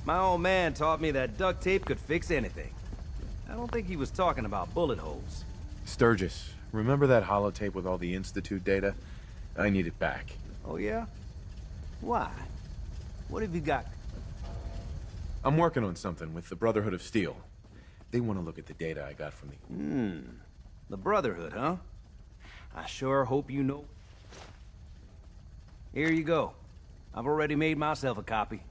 My old man taught me that duct tape could fix anything. I don't think he was talking about bullet holes. Sturgis, remember that holotape with all the Institute data? I need it back. Oh yeah? Why? What have you got? I'm working on something with the Brotherhood of Steel. They want to look at the data I got from the... The Brotherhood, huh? I sure hope you know. Here you go. I've already made myself a copy.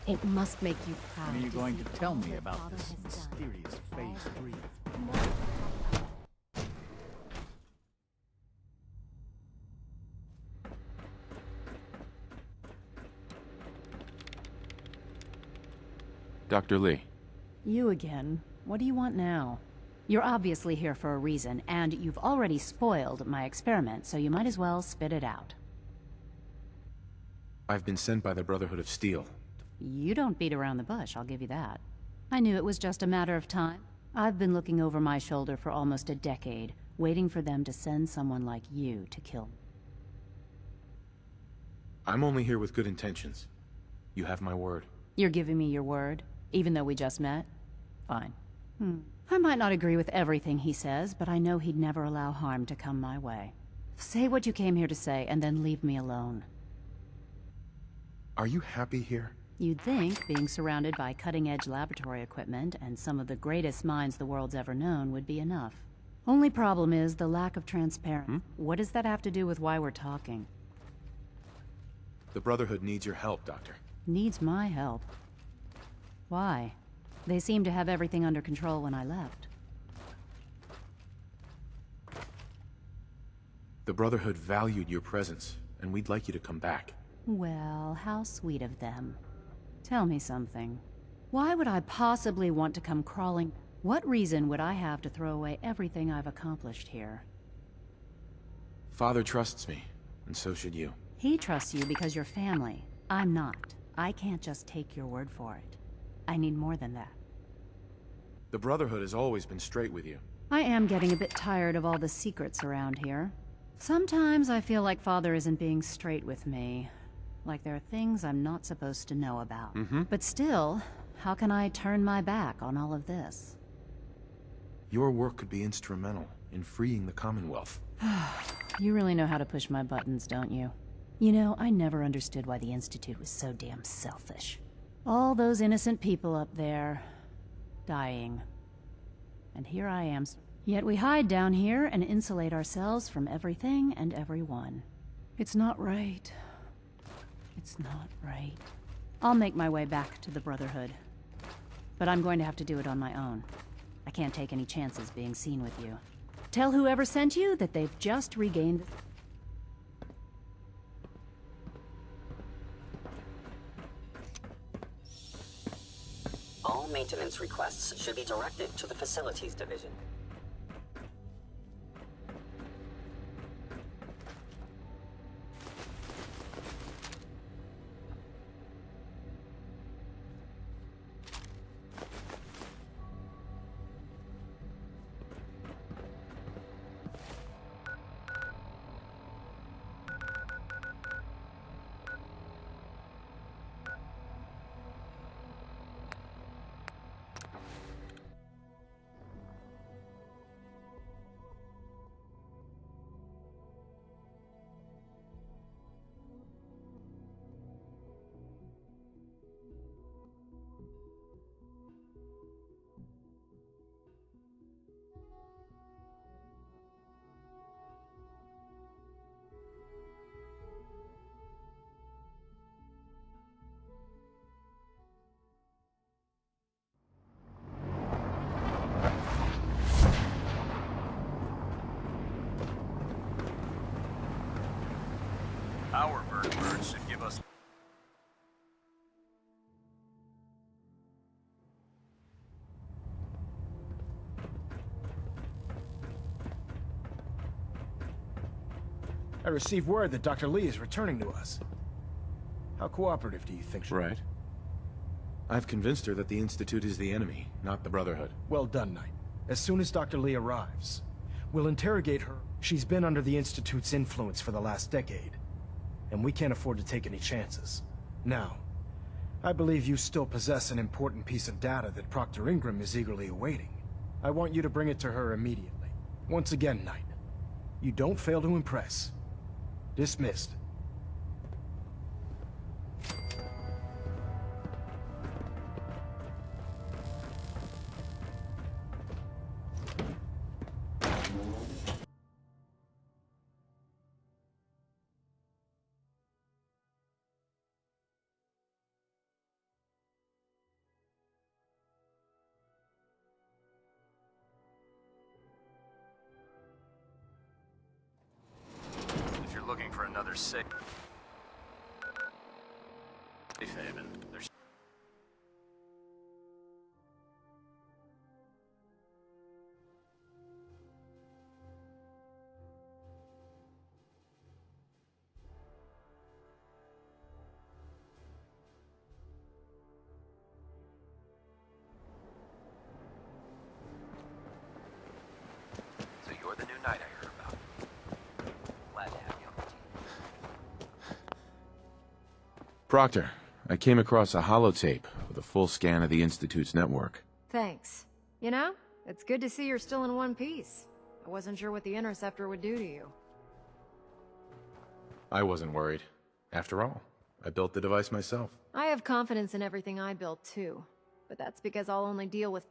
It must make you proud. When are you going to see tell all me that about Father this has done. mysterious Phase 3? Dr. Lee. You again. What do you want now? You're obviously here for a reason, and you've already spoiled my experiment, so you might as well spit it out. I've been sent by the Brotherhood of Steel. You don't beat around the bush, I'll give you that. I knew it was just a matter of time. I've been looking over my shoulder for almost a decade, waiting for them to send someone like you to kill me. I'm only here with good intentions. You have my word. You're giving me your word, even though we just met? Fine. I might not agree with everything he says, but I know he'd never allow harm to come my way. Say what you came here to say, and then leave me alone. Are you happy here? You'd think being surrounded by cutting-edge laboratory equipment and some of the greatest minds the world's ever known would be enough. Only problem is the lack of transparency. What does that have to do with why we're talking? The Brotherhood needs your help, Doctor. Needs my help. Why? They seemed to have everything under control when I left. The Brotherhood valued your presence, and we'd like you to come back. Well, how sweet of them. Tell me something. Why would I possibly want to come crawling? What reason would I have to throw away everything I've accomplished here? Father trusts me, and so should you. He trusts you because you're family. I'm not. I can't just take your word for it. I need more than that. The Brotherhood has always been straight with you. I am getting a bit tired of all the secrets around here. Sometimes I feel like Father isn't being straight with me. Like there are things I'm not supposed to know about. But still, how can I turn my back on all of this? Your work could be instrumental in freeing the Commonwealth. You really know how to push my buttons, don't you? You know, I never understood why the Institute was so damn selfish. All those innocent people up there, dying. And here I am. Yet we hide down here and insulate ourselves from everything and everyone. It's not right. It's not right. I'll make my way back to the Brotherhood. But I'm going to have to do it on my own. I can't take any chances being seen with you. Tell whoever sent you that they've just regained... All maintenance requests should be directed to the Facilities Division. Bird should give us... I received word that Dr. Lee is returning to us. How cooperative do you think she... Right. I've convinced her that the Institute is the enemy, not the Brotherhood. Well done, Knight. As soon as Dr. Lee arrives, we'll interrogate her. She's been under the Institute's influence for the last decade, and we can't afford to take any chances. Now, I believe you still possess an important piece of data that Proctor Ingram is eagerly awaiting. I want you to bring it to her immediately. Once again, Knight, you don't fail to impress. Dismissed. If you're looking for another safe haven, there's... So you're the new knight I heard about. Glad to have you on the team. Proctor, I came across a holotape with a full scan of the Institute's network. Thanks. You know, it's good to see you're still in one piece. I wasn't sure what the Interceptor would do to you. I wasn't worried. After all, I built the device myself. I have confidence in everything I built too. But that's because I'll only deal with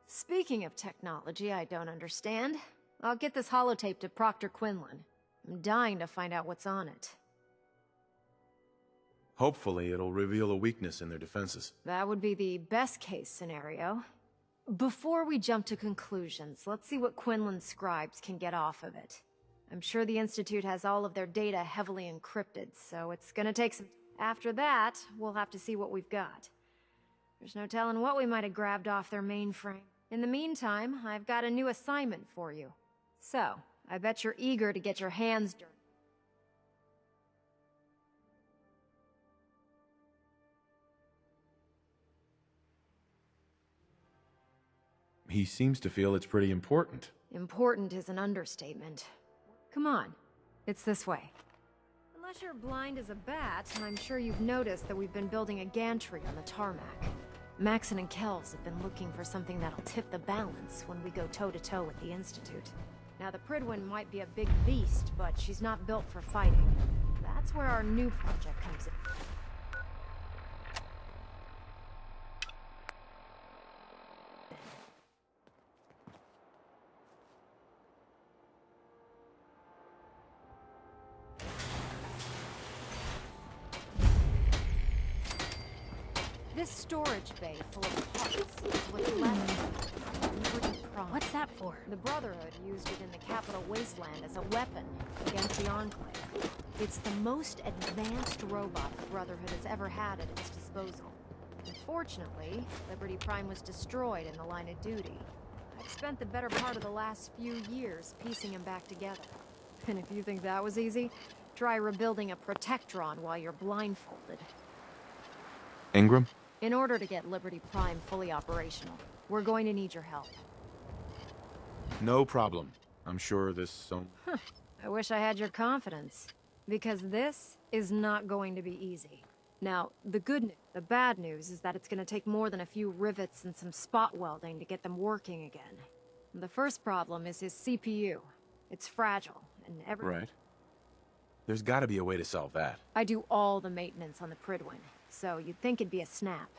Speaking of technology I don't understand, I'll get this holotape to Proctor Quinlan. I'm dying to find out what's on it. Hopefully, it'll reveal a weakness in their defenses. That would be the best case scenario. Before we jump to conclusions, let's see what Quinlan's scribes can get off of it. I'm sure the Institute has all of their data heavily encrypted, so it's gonna take some... After that, we'll have to see what we've got. There's no telling what we might have grabbed off their mainframe. In the meantime, I've got a new assignment for you. So, I bet you're eager to get your hands dirty. He seems to feel it's pretty important. Important is an understatement. Come on, it's this way. Unless you're blind as a bat, I'm sure you've noticed that we've been building a gantry on the tarmac. Maxon and Kells have been looking for something that'll tip the balance when we go toe-to-toe with the Institute. Now, the Prydwen might be a big beast, but she's not built for fighting. That's where our new project comes in. This storage bay full of parts is what's left. Liberty Prime. What's that for? The Brotherhood used it in the Capital Wasteland as a weapon against the Enclave. It's the most advanced robot the Brotherhood has ever had at its disposal. Unfortunately, Liberty Prime was destroyed in the line of duty. I've spent the better part of the last few years piecing him back together. And if you think that was easy, try rebuilding a Protectron while you're blindfolded. Ingram? In order to get Liberty Prime fully operational, we're going to need your help. No problem. I'm sure this I wish I had your confidence, because this is not going to be easy. Now, the bad news is that it's going to take more than a few rivets and some spot welding to get them working again. The first problem is his CPU. It's fragile, and Right. There's gotta be a way to solve that. I do all the maintenance on the Prydwen, so you'd think it'd be a snap.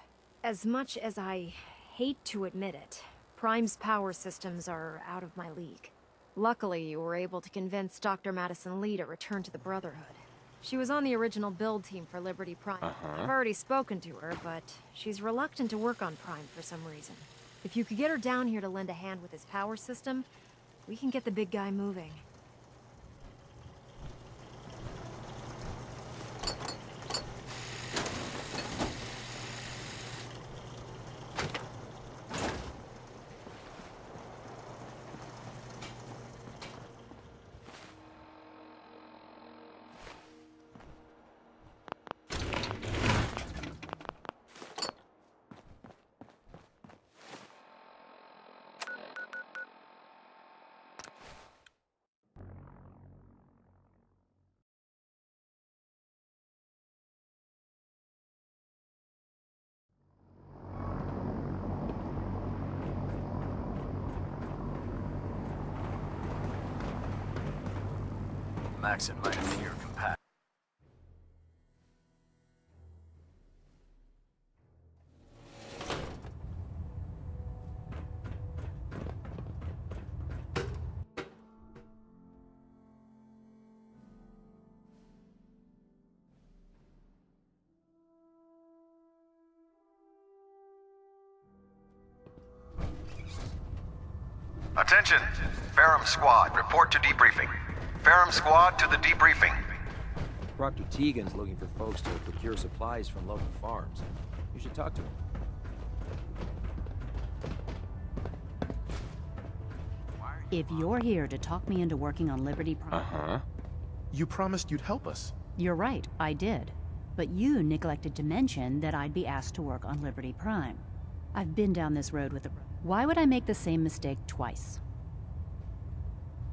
As much as I hate to admit it, Prime's power systems are out of my league. Luckily, you were able to convince Dr. Madison Lee to return to the Brotherhood. She was on the original build team for Liberty Prime. I've already spoken to her, but she's reluctant to work on Prime for some reason. If you could get her down here to lend a hand with his power system, we can get the big guy moving. Maxon might appear compact. Attention! Ferrum Squad, report to debriefing. Ferrum Squad to the debriefing. Proctor Tegan's looking for folks to procure supplies from local farms. You should talk to him. If you're here to talk me into working on Liberty Prime... Uh-huh. You promised you'd help us. You're right, I did. But you neglected to mention that I'd be asked to work on Liberty Prime. I've been down this road with the... Why would I make the same mistake twice?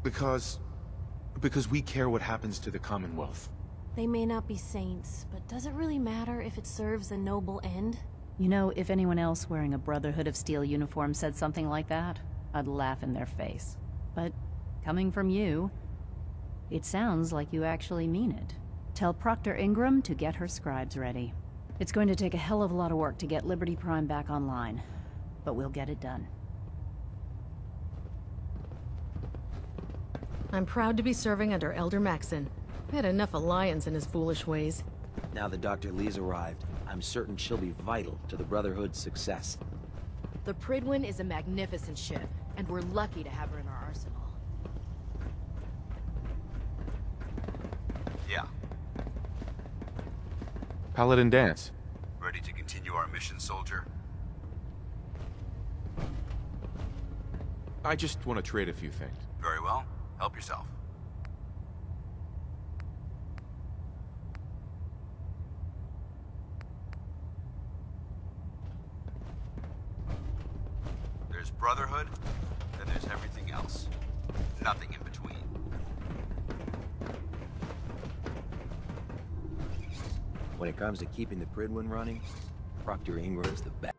Because we care what happens to the Commonwealth. They may not be saints, but does it really matter if it serves a noble end? You know, if anyone else wearing a Brotherhood of Steel uniform said something like that, I'd laugh in their face. But coming from you, it sounds like you actually mean it. Tell Proctor Ingram to get her scribes ready. It's going to take a hell of a lot of work to get Liberty Prime back online, but we'll get it done. I'm proud to be serving under Elder Maxon. I had enough of Lyons and his foolish ways. Now that Dr. Lee's arrived, I'm certain she'll be vital to the Brotherhood's success. The Prydwen is a magnificent ship, and we're lucky to have her in our arsenal. Yeah. Paladin Dance. Ready to continue our mission, soldier? I just want to trade a few things. Very well. Help yourself. There's Brotherhood, then there's everything else. Nothing in between. When it comes to keeping the Prydwen running, Proctor Ingram's the best.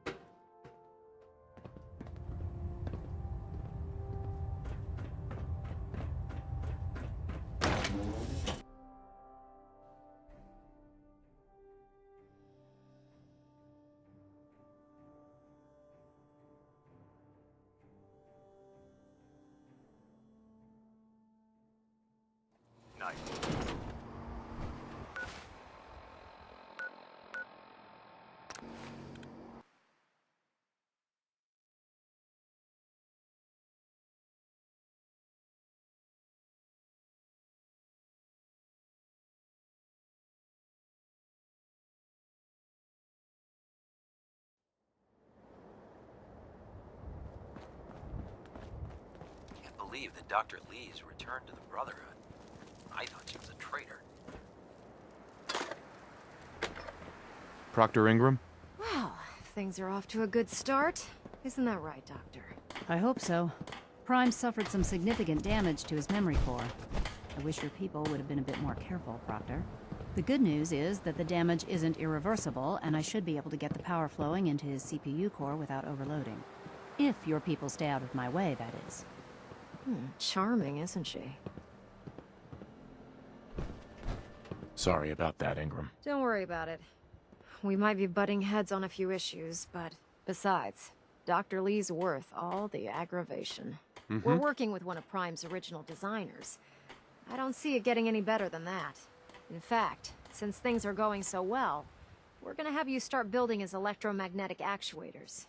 Nice. Can't believe that Dr. Lee's returned to the Brotherhood. I thought she was a traitor. Proctor Ingram? Well, things are off to a good start. Isn't that right, Doctor? I hope so. Prime suffered some significant damage to his memory core. I wish your people would have been a bit more careful, Proctor. The good news is that the damage isn't irreversible, and I should be able to get the power flowing into his CPU core without overloading. If your people stay out of my way, that is. Charming, isn't she? Sorry about that, Ingram. Don't worry about it. We might be butting heads on a few issues, but besides, Dr. Lee's worth all the aggravation. We're working with one of Prime's original designers. I don't see it getting any better than that. In fact, since things are going so well, we're gonna have you start building his electromagnetic actuators.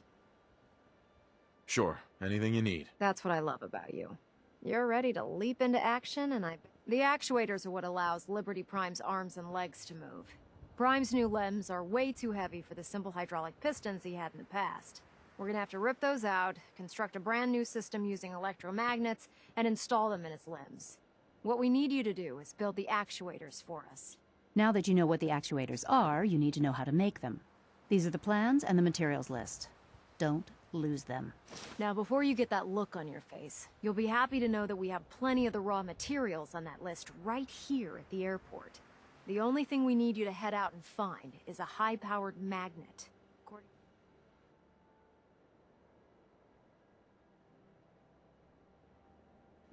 Sure, anything you need. That's what I love about you. You're ready to leap into action, and the actuators are what allows Liberty Prime's arms and legs to move. Prime's new limbs are way too heavy for the simple hydraulic pistons he had in the past. We're gonna have to rip those out, construct a brand new system using electromagnets, and install them in its limbs. What we need you to do is build the actuators for us. Now that you know what the actuators are, you need to know how to make them. These are the plans and the materials list. Don't lose them. Now, before you get that look on your face, you'll be happy to know that we have plenty of the raw materials on that list right here at the airport. The only thing we need you to head out and find is a high-powered magnet.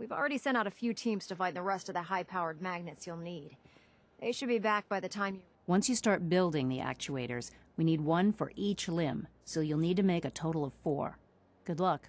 We've already sent out a few teams to find the rest of the high-powered magnets you'll need. They should be back by the time you... Once you start building the actuators, we need one for each limb, so you'll need to make a total of 4. Good luck.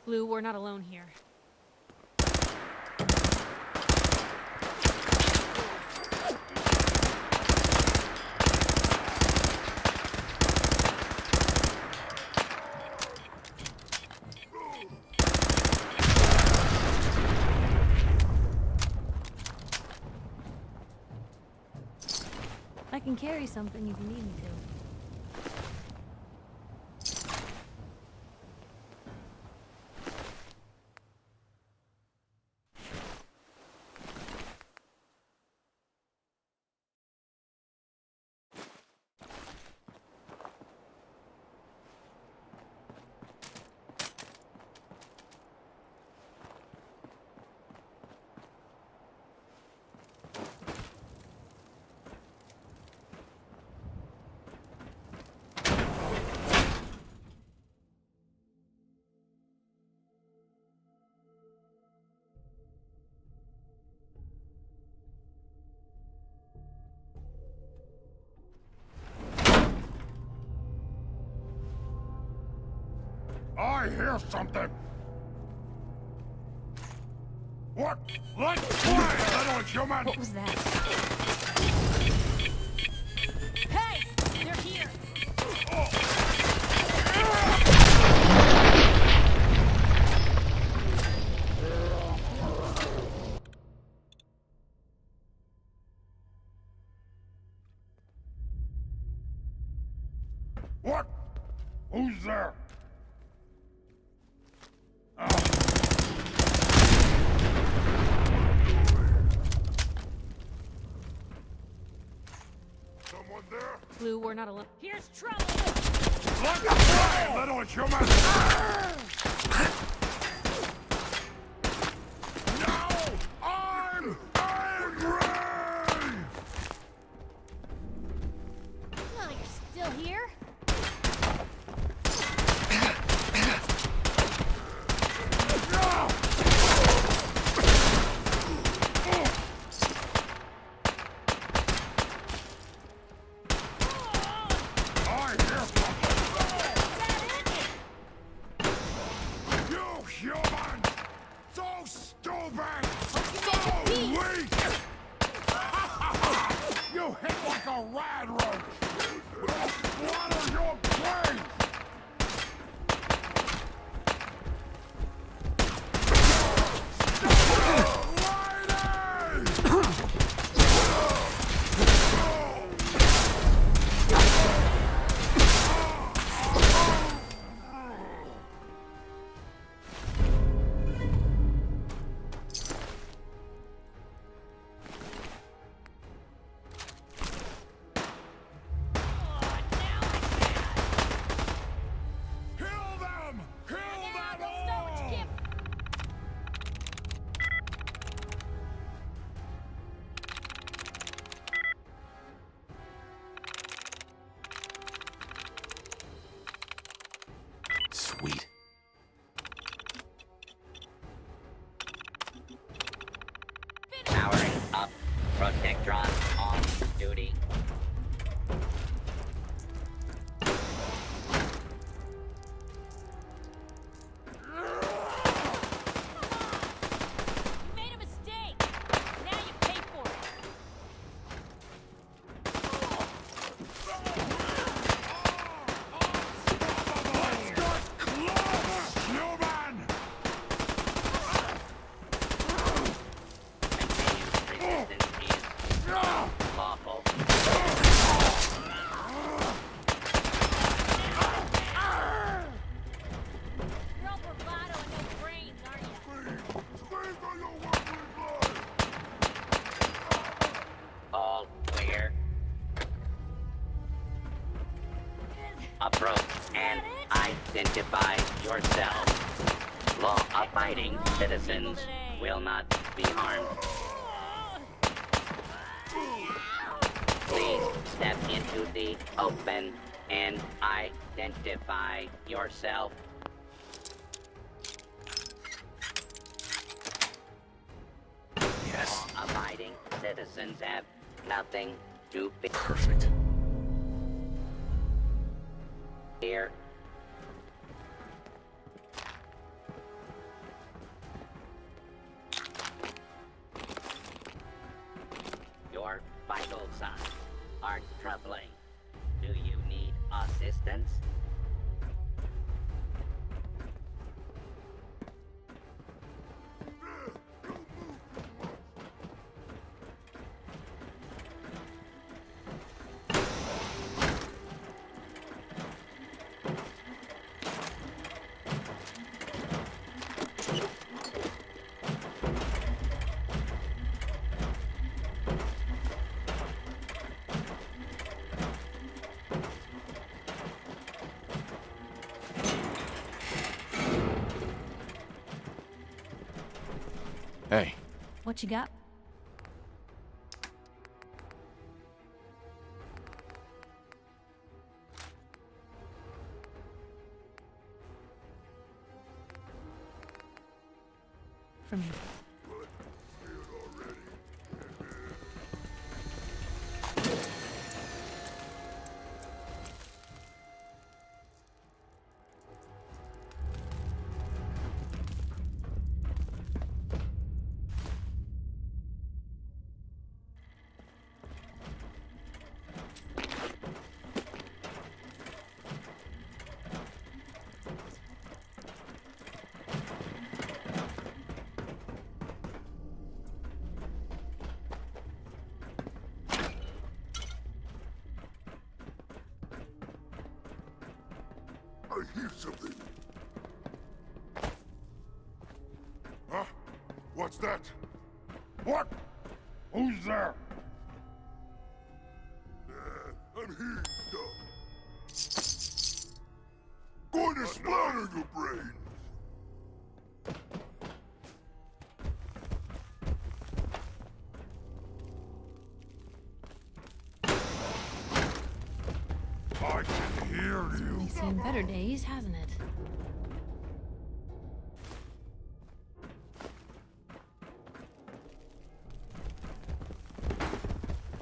Blue, we're not alone here. I can carry something if you need me to. I hear something! What? Let's play, little human! What was that? Hey! They're here! What? Who's there? Someone there? Blue, we're not alone. Here's trouble! Let's play, little human! Now I'm angry! Oh, you're still here? Protectron on duty. You made a mistake! Now you pay for it! Let's get close, human! Resistance is lawful. You're all bravado and no brains, aren't you? All clear. Approach and identify yourself. Law-abiding citizens will not be harmed. Please step into the open and identify yourself. Yes. Law-abiding citizens have nothing to Perfect. fear. Your vital signs are troubling. Do you need assistance? Hey, What you got? For me. I hear something. Huh? What's that? What? Who's there? I'm here, Doc. Going to splatter your brains. I can hear you. It's seen better days, hasn't it?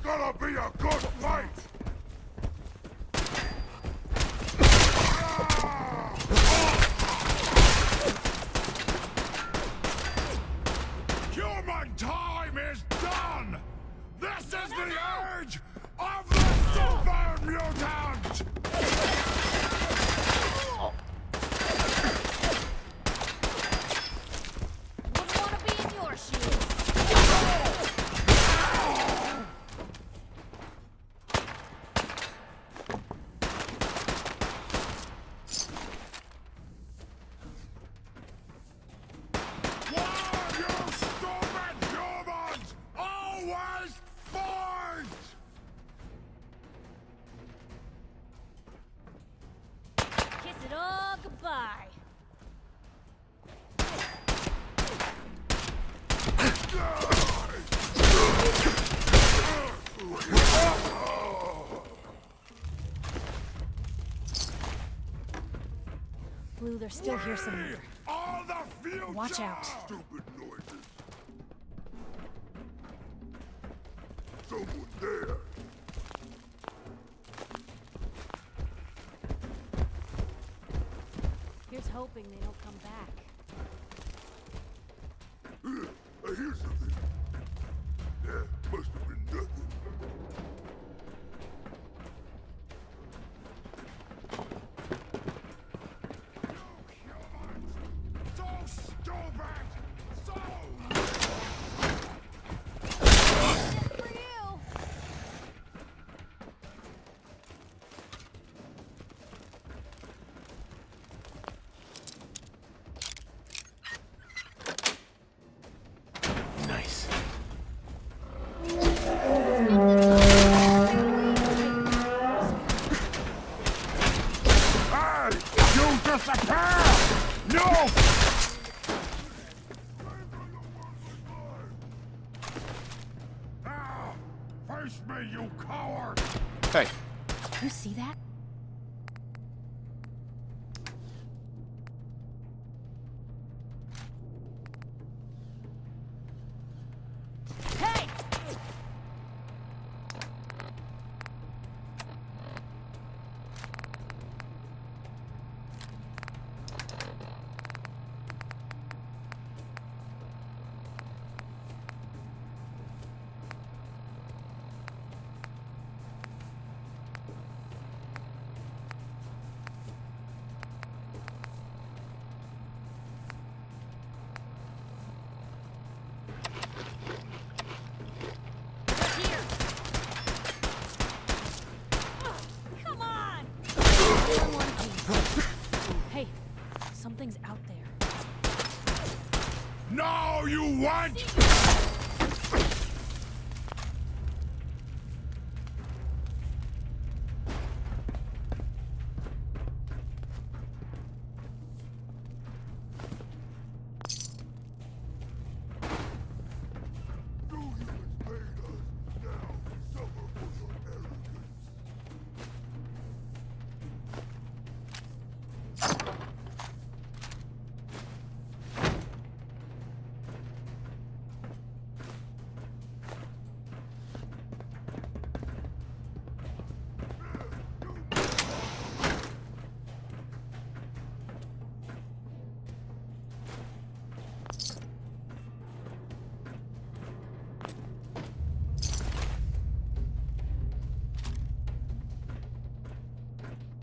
Gonna be a good fight! Human time is done! This is the age of the super mutant! Wouldn't want to be in your shoes. Why, you stupid humans! Always fight! Kiss it all goodbye. Blue, they're still here somewhere. All the future! Watch out. Stupid noises. someone there. Here's hoping they don't come back. I hear something. That must have been nothing. Nice. Hey! You disappear! No! Ah! Face me, you coward! Hey. You see that? Hey! Come on! Hey, something's out there. No, you want?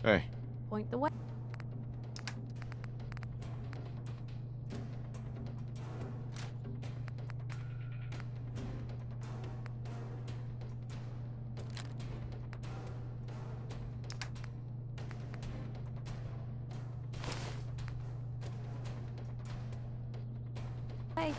Hey. Point the way. Hey.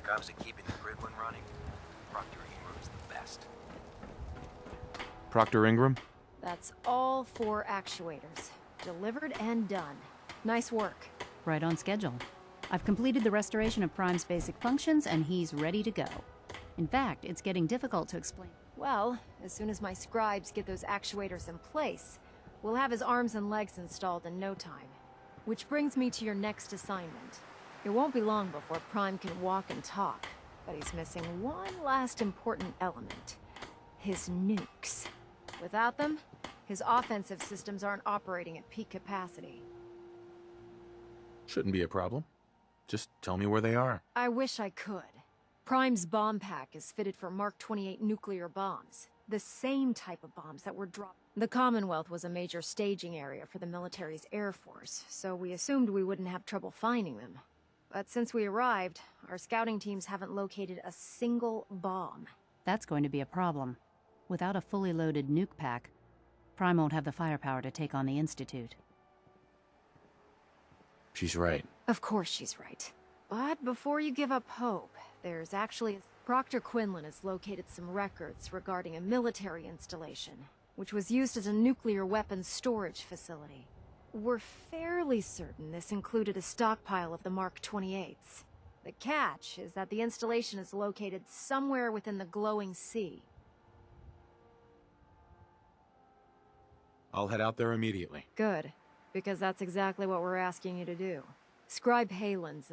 comes to keeping the grid one running, Proctor Ingram's the best. Proctor Ingram? That's all 4 actuators. Delivered and done. Nice work. Right on schedule. I've completed the restoration of Prime's basic functions, and he's ready to go. In fact, it's getting difficult to explain. Well, as soon as my scribes get those actuators in place, we'll have his arms and legs installed in no time. Which brings me to your next assignment. It won't be long before Prime can walk and talk, but he's missing one last important element. His nukes. Without them, his offensive systems aren't operating at peak capacity. Shouldn't be a problem. Just tell me where they are. I wish I could. Prime's bomb pack is fitted for Mark 28 nuclear bombs. The same type of bombs that were dropped. The Commonwealth was a major staging area for the military's Air Force, so we assumed we wouldn't have trouble finding them. But since we arrived, our scouting teams haven't located a single bomb. That's going to be a problem. Without a fully loaded nuke pack, Prime won't have the firepower to take on the Institute. She's right. Of course she's right. But before you give up hope, there's actually... Proctor Quinlan has located some records regarding a military installation, which was used as a nuclear weapons storage facility. We're fairly certain this included a stockpile of the Mark 28s. The catch is that the installation is located somewhere within the glowing sea. I'll head out there immediately. Good, because that's exactly what we're asking you to do. Scribe Halen's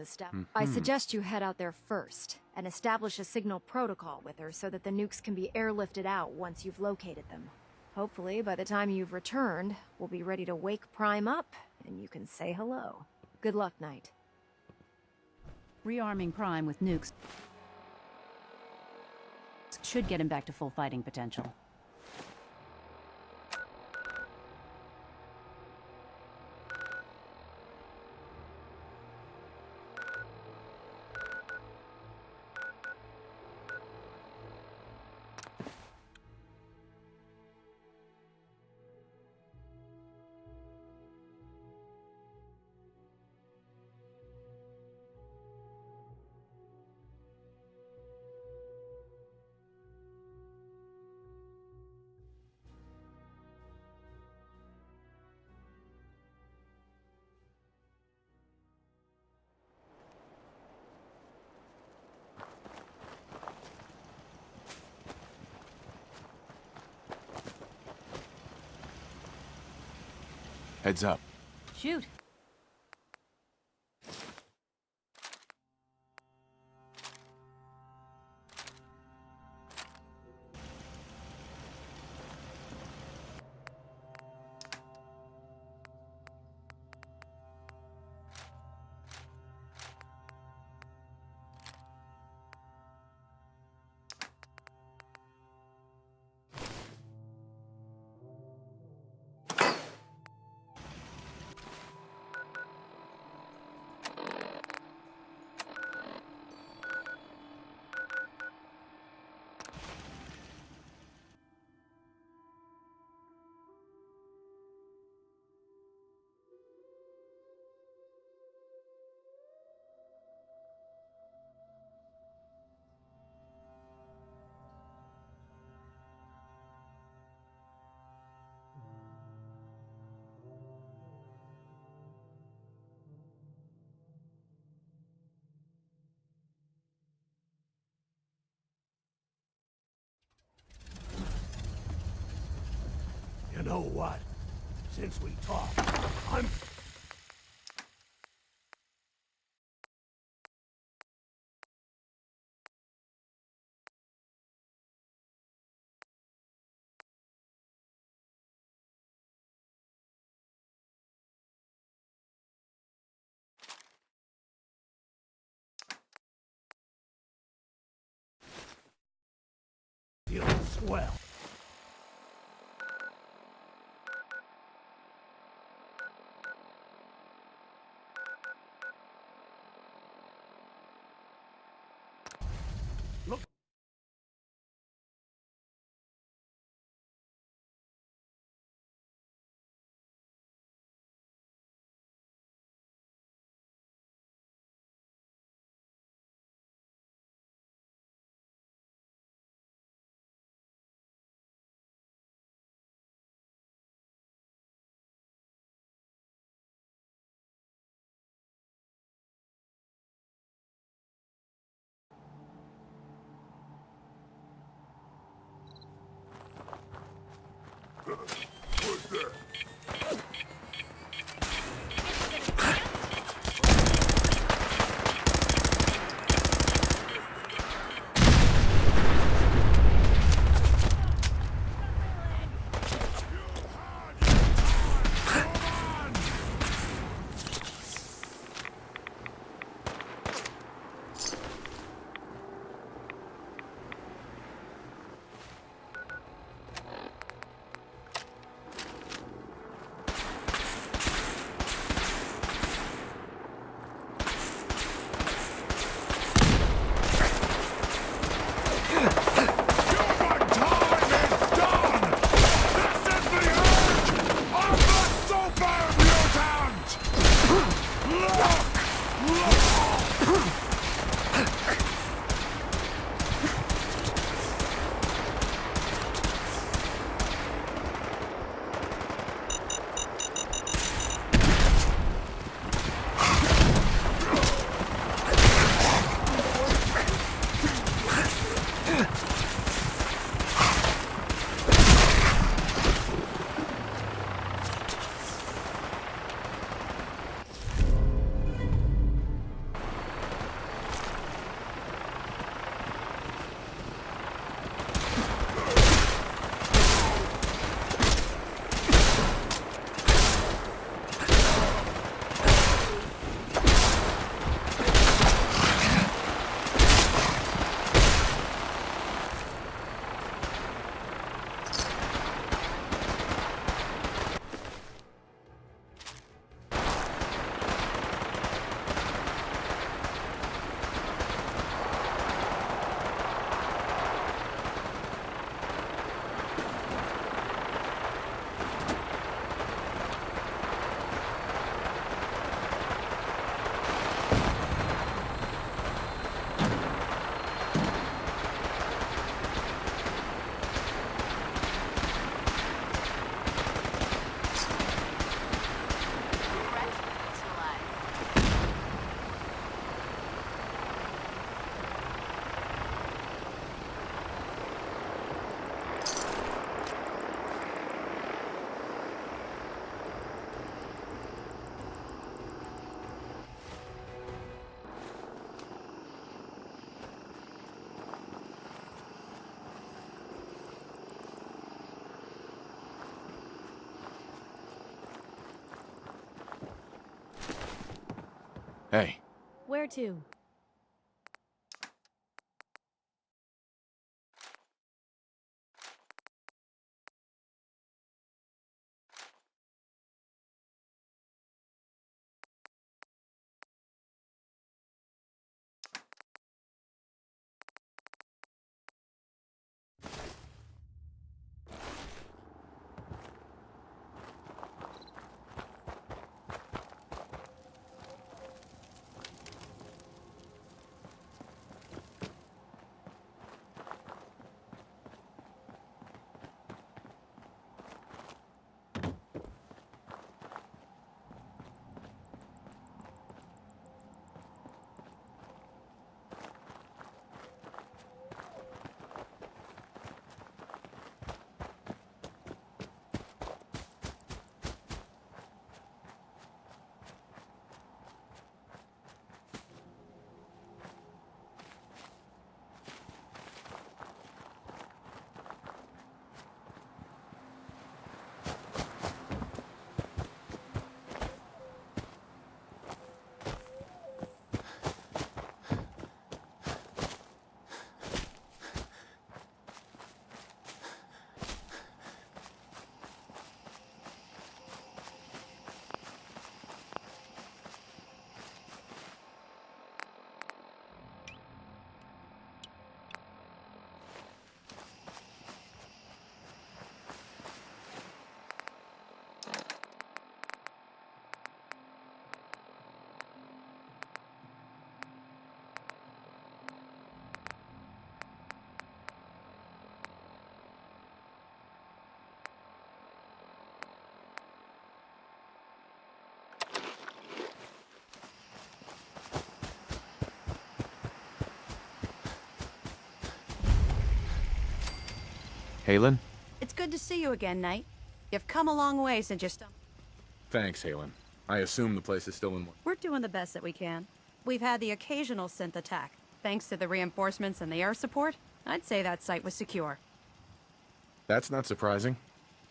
I suggest you head out there first, and establish a signal protocol with her so that the nukes can be airlifted out once you've located them. Hopefully, by the time you've returned, we'll be ready to wake Prime up, and you can say hello. Good luck, Knight. Rearming Prime with nukes should get him back to full fighting potential. Heads up. Shoot. You know what? Since we talked, I'm... feeling swell. Hey, Where to? Halen? It's good to see you again, Knight. You've come a long way since you stumbled. Thanks, Halen. I assume the place is still in one. We're doing the best that we can. We've had the occasional synth attack. Thanks to the reinforcements and the air support, I'd say that site was secure. That's not surprising.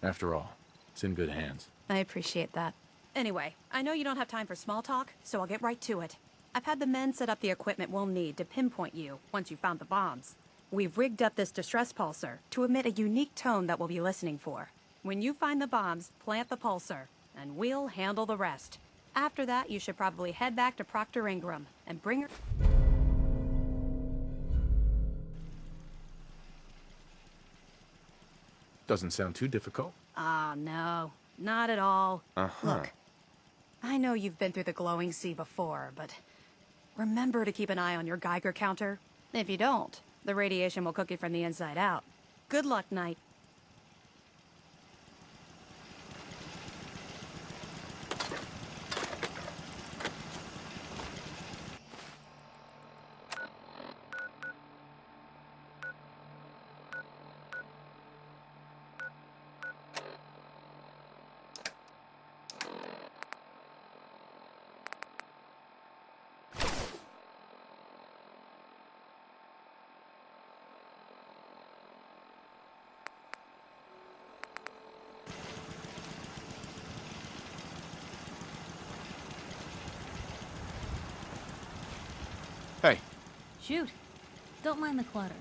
After all, it's in good hands. I appreciate that. Anyway, I know you don't have time for small talk, so I'll get right to it. I've had the men set up the equipment we'll need to pinpoint you once you've found the bombs. We've rigged up this distress pulsar to emit a unique tone that we'll be listening for. When you find the bombs, plant the pulsar, and we'll handle the rest. After that, you should probably head back to Proctor Ingram and bring her... Doesn't sound too difficult. Ah, no. Not at all. Uh-huh. Look, I know you've been through the glowing sea before, but remember to keep an eye on your Geiger counter. If you don't, the radiation will cook you from the inside out. Good luck, Knight. Hey. Shoot. Don't mind the clutter.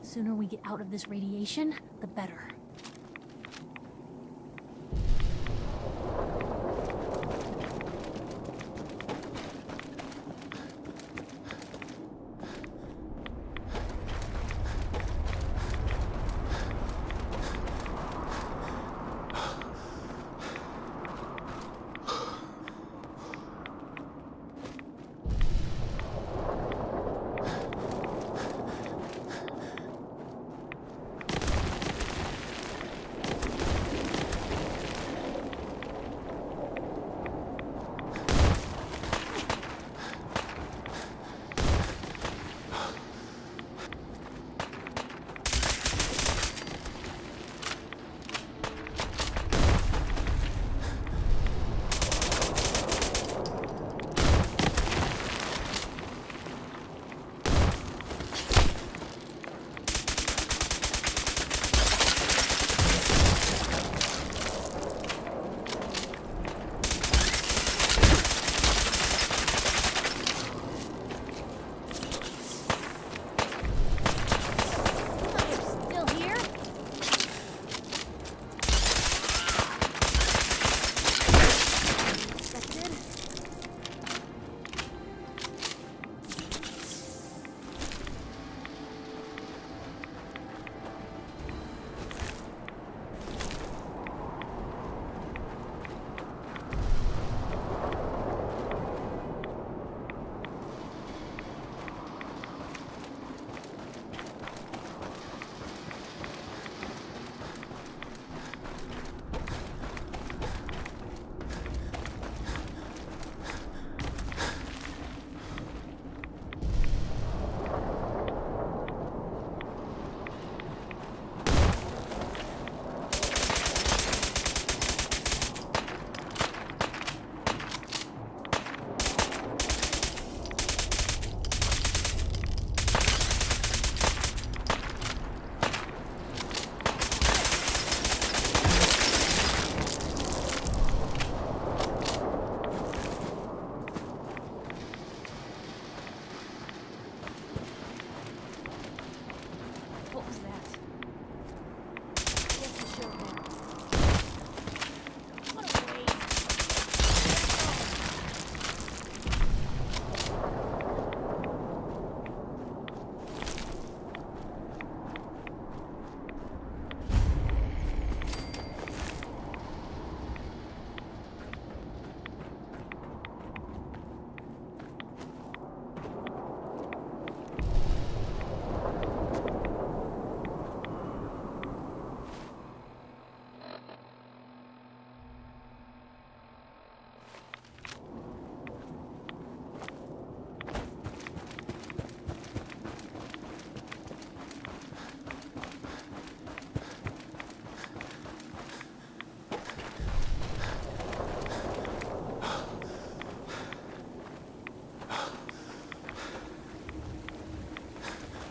The sooner we get out of this radiation, the better.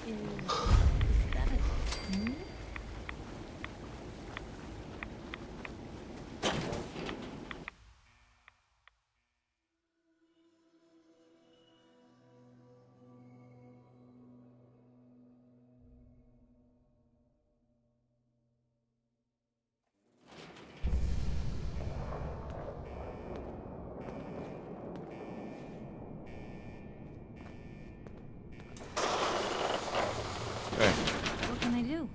Is that a moon? What can I do?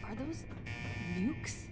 Are those nukes?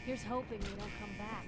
Here's hoping we don't come back.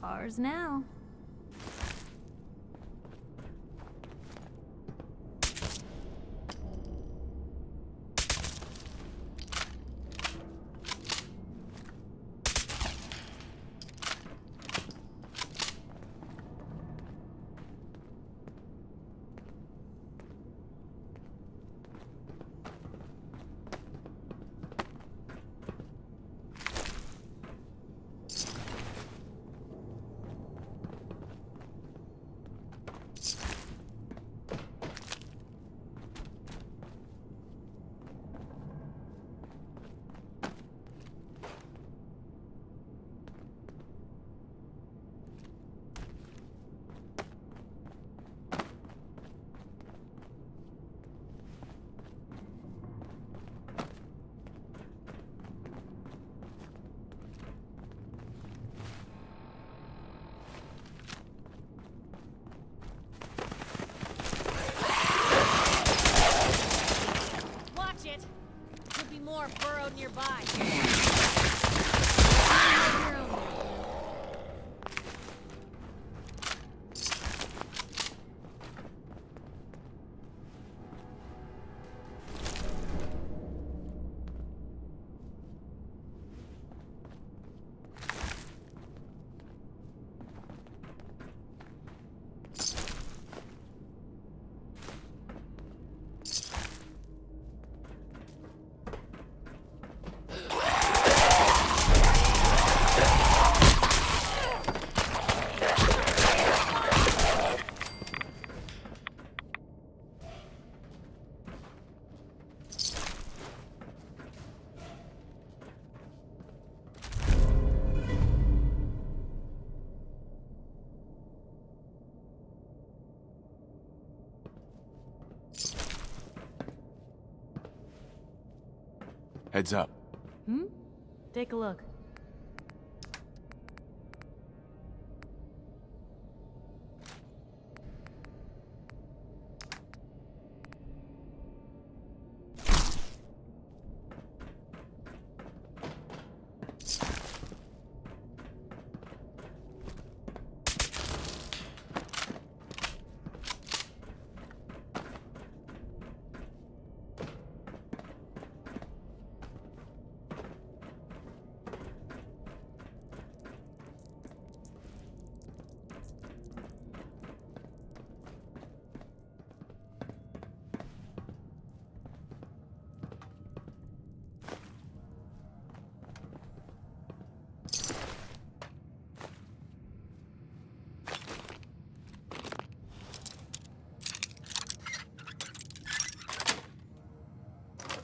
Ours now. Heads up. Take a look.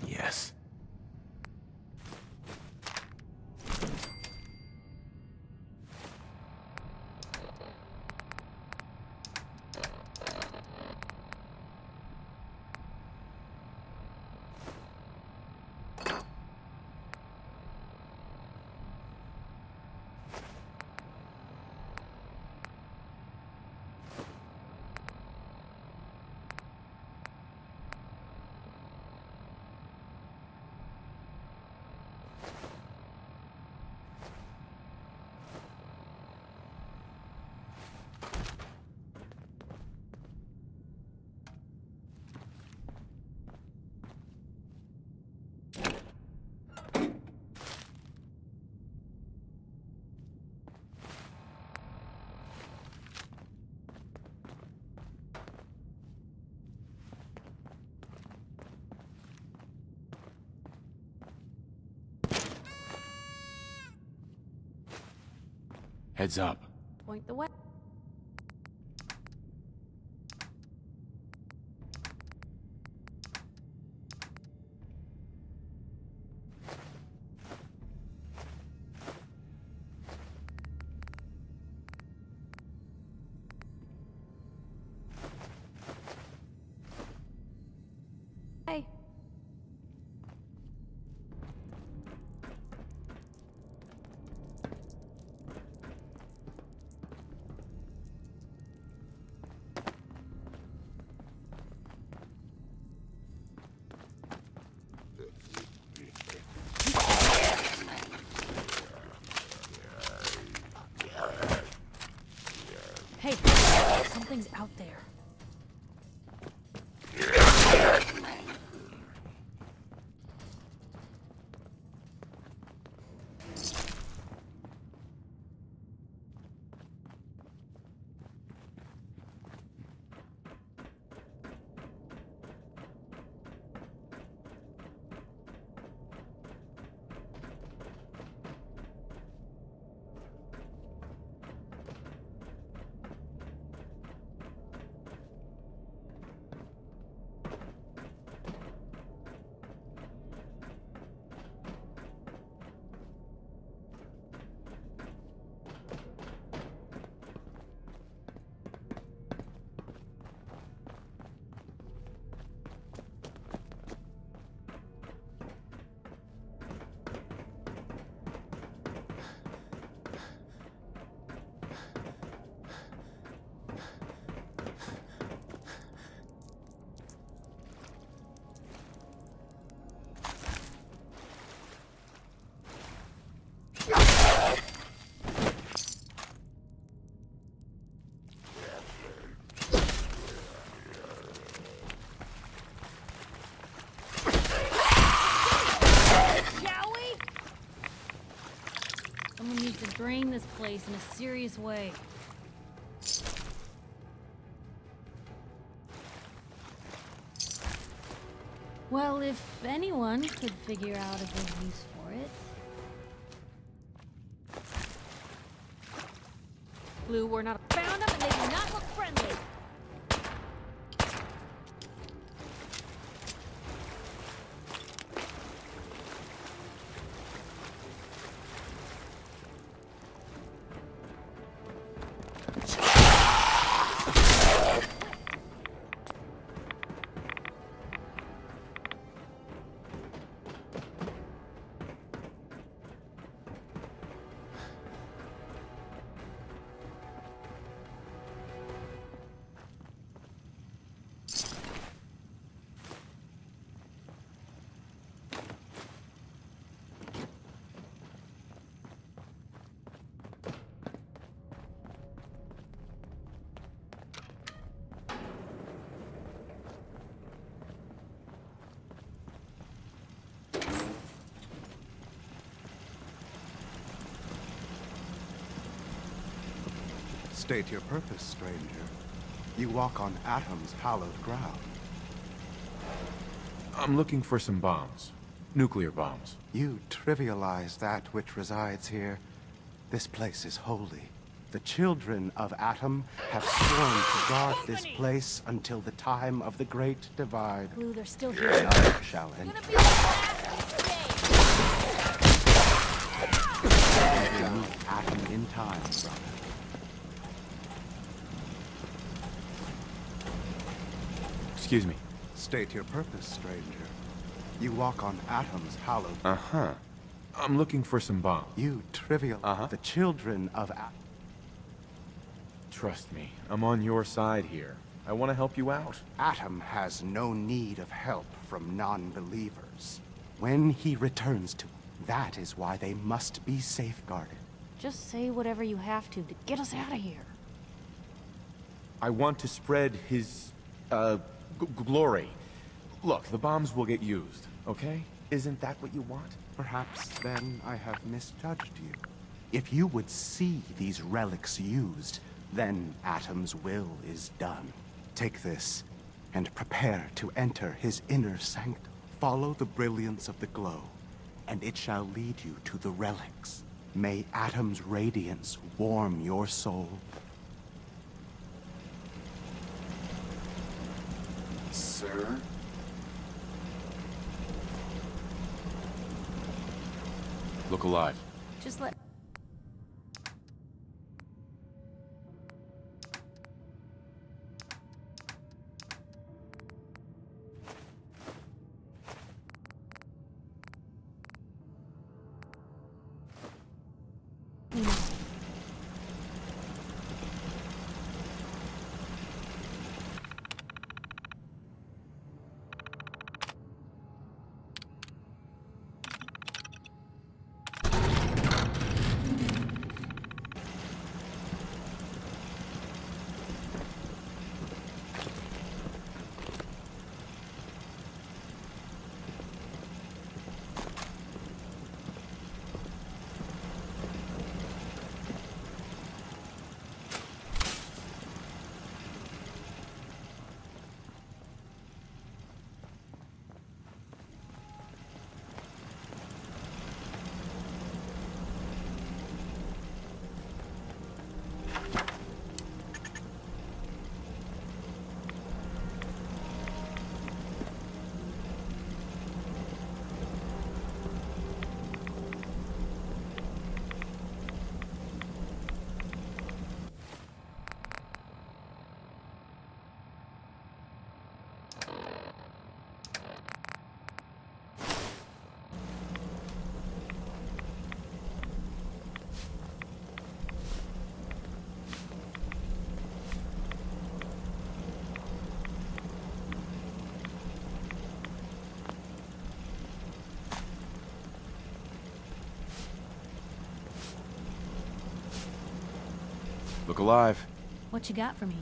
Yes. Heads up. Point the way. Hey. Hey, something's out there. Someone needs to drain this place in a serious way. Well, if anyone could figure out a good use for it. Blue, we're not found them and they do not look friendly. State your purpose, stranger. You walk on Atom's hallowed ground. I'm looking for some bombs. Nuclear bombs. You trivialize that which resides here. This place is holy. The children of Atom have sworn to guard this place until the time of the Great Divide. Blue, they're still here. None shall enter. You will meet Atom in time, brother. Excuse me. State your purpose, stranger. You walk on Atom's hallowed... Uh-huh. I'm looking for some bombs. You trivial... The children of Atom... Trust me, I'm on your side here. I want to help you out. Atom has no need of help from non-believers. When he returns to... That is why they must be safeguarded. Just say whatever you have to get us out of here. I want to spread his, glory. Look, the bombs will get used, okay? Isn't that what you want? Perhaps then I have misjudged you. If you would see these relics used, then Atom's will is done. Take this, and prepare to enter his inner sanctum. Follow the brilliance of the glow, and it shall lead you to the relics. May Atom's radiance warm your soul. Sir? Look alive. Just let... Look alive. What you got for me?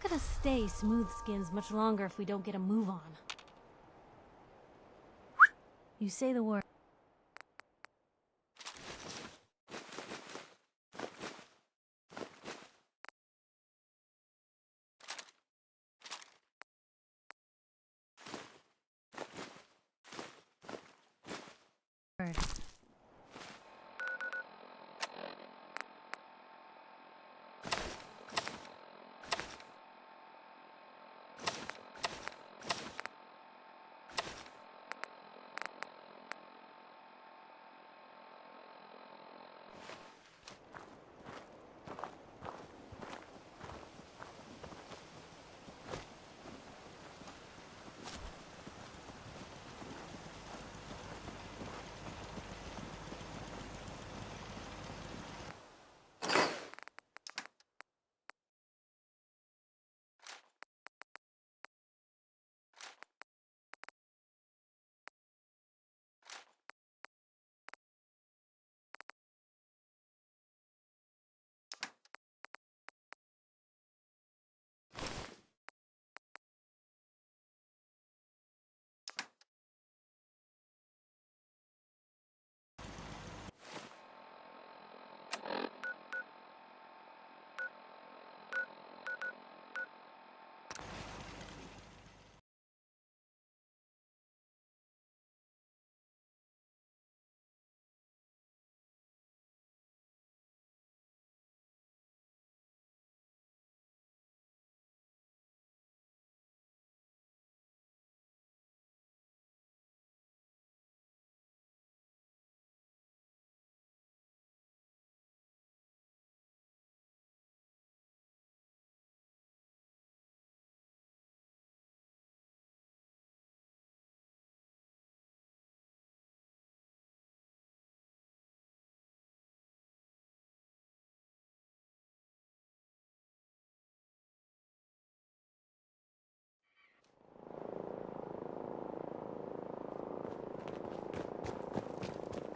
gonna stay smooth skins much longer if we don't get a move on. You say the word.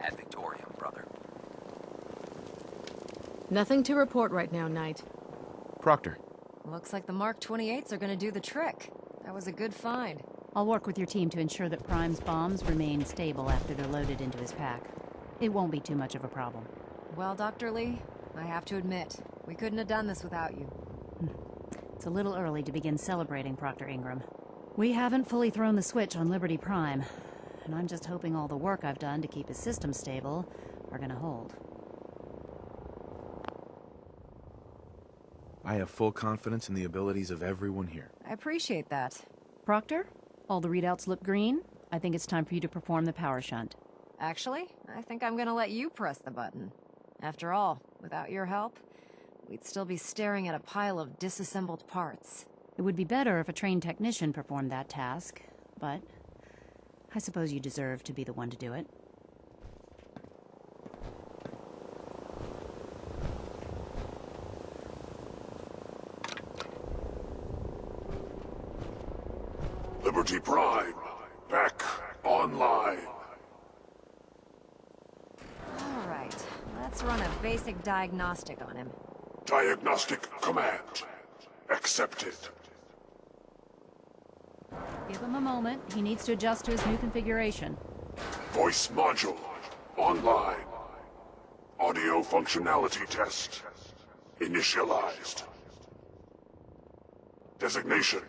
Ad Victoriam, brother. Nothing to report right now, Knight. Proctor. Looks like the Mark 28s are gonna do the trick. That was a good find. I'll work with your team to ensure that Prime's bombs remain stable after they're loaded into his pack. It won't be too much of a problem. Well, Dr. Lee, I have to admit, we couldn't have done this without you. It's a little early to begin celebrating, Proctor Ingram. We haven't fully thrown the switch on Liberty Prime, and I'm just hoping all the work I've done to keep his system stable are gonna hold. I have full confidence in the abilities of everyone here. I appreciate that. Proctor, all the readouts look green. I think it's time for you to perform the power shunt. Actually, I think I'm gonna let you press the button. After all, without your help, we'd still be staring at a pile of disassembled parts. It would be better if a trained technician performed that task, but I suppose you deserve to be the one to do it. Liberty Prime, back online. All right, let's run a basic diagnostic on him. Diagnostic command accepted. Give him a moment. He needs to adjust to his new configuration. Voice module online. Audio functionality test initialized. Designation: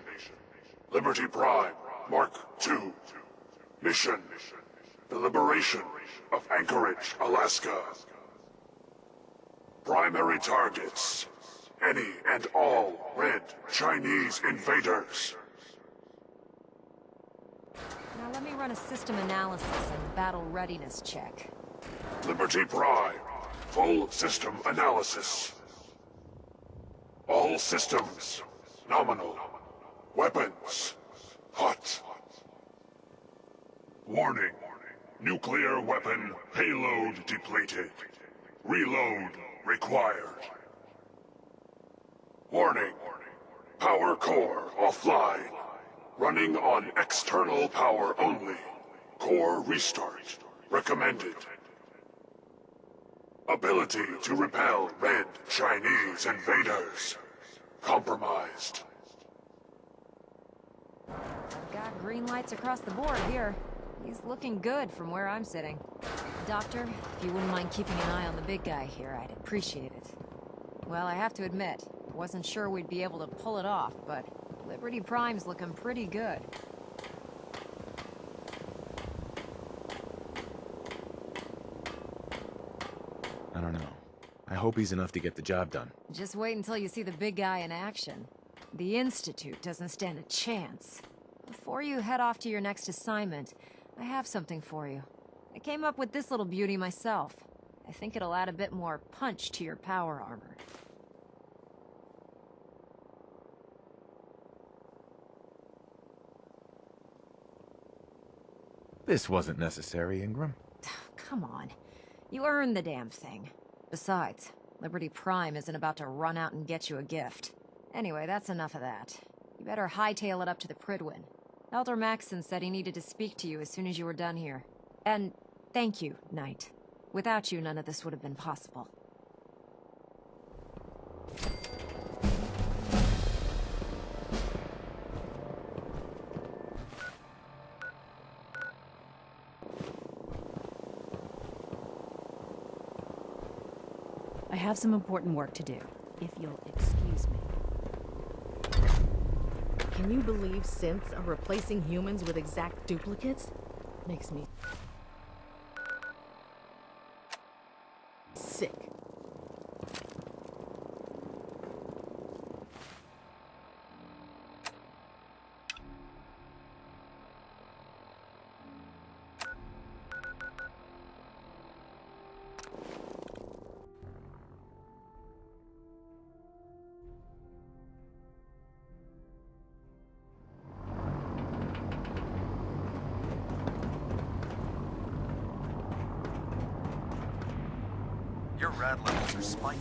Liberty Prime Mark II. Mission: the liberation of Anchorage, Alaska. Primary targets: any and all red Chinese invaders. Now let me run a system analysis and battle readiness check. Liberty Prime, full system analysis. All systems nominal. Weapons hot. Warning: nuclear weapon payload depleted. Reload required. Warning: power core offline. Running on external power only. Core restart recommended. Ability to repel red Chinese invaders compromised. green lights across the board here. He's looking good from where I'm sitting. Doctor, if you wouldn't mind keeping an eye on the big guy here, I'd appreciate it. Well, I have to admit, wasn't sure we'd be able to pull it off, but Liberty Prime's looking pretty good. I don't know. I hope he's enough to get the job done. Just wait until you see the big guy in action. The Institute doesn't stand a chance. Before you head off to your next assignment, I have something for you. I came up with this little beauty myself. I think it'll add a bit more punch to your power armor. This wasn't necessary, Ingram. Come on. You earned the damn thing. Besides, Liberty Prime isn't about to run out and get you a gift. Anyway, that's enough of that. You better hightail it up to the Pridwin. Elder Maxson said he needed to speak to you as soon as you were done here. And thank you, Knight. Without you, none of this would have been possible. I have some important work to do, if you'll excuse me. Can you believe synths are replacing humans with exact duplicates? Makes me sick. Your rad levels are spiking.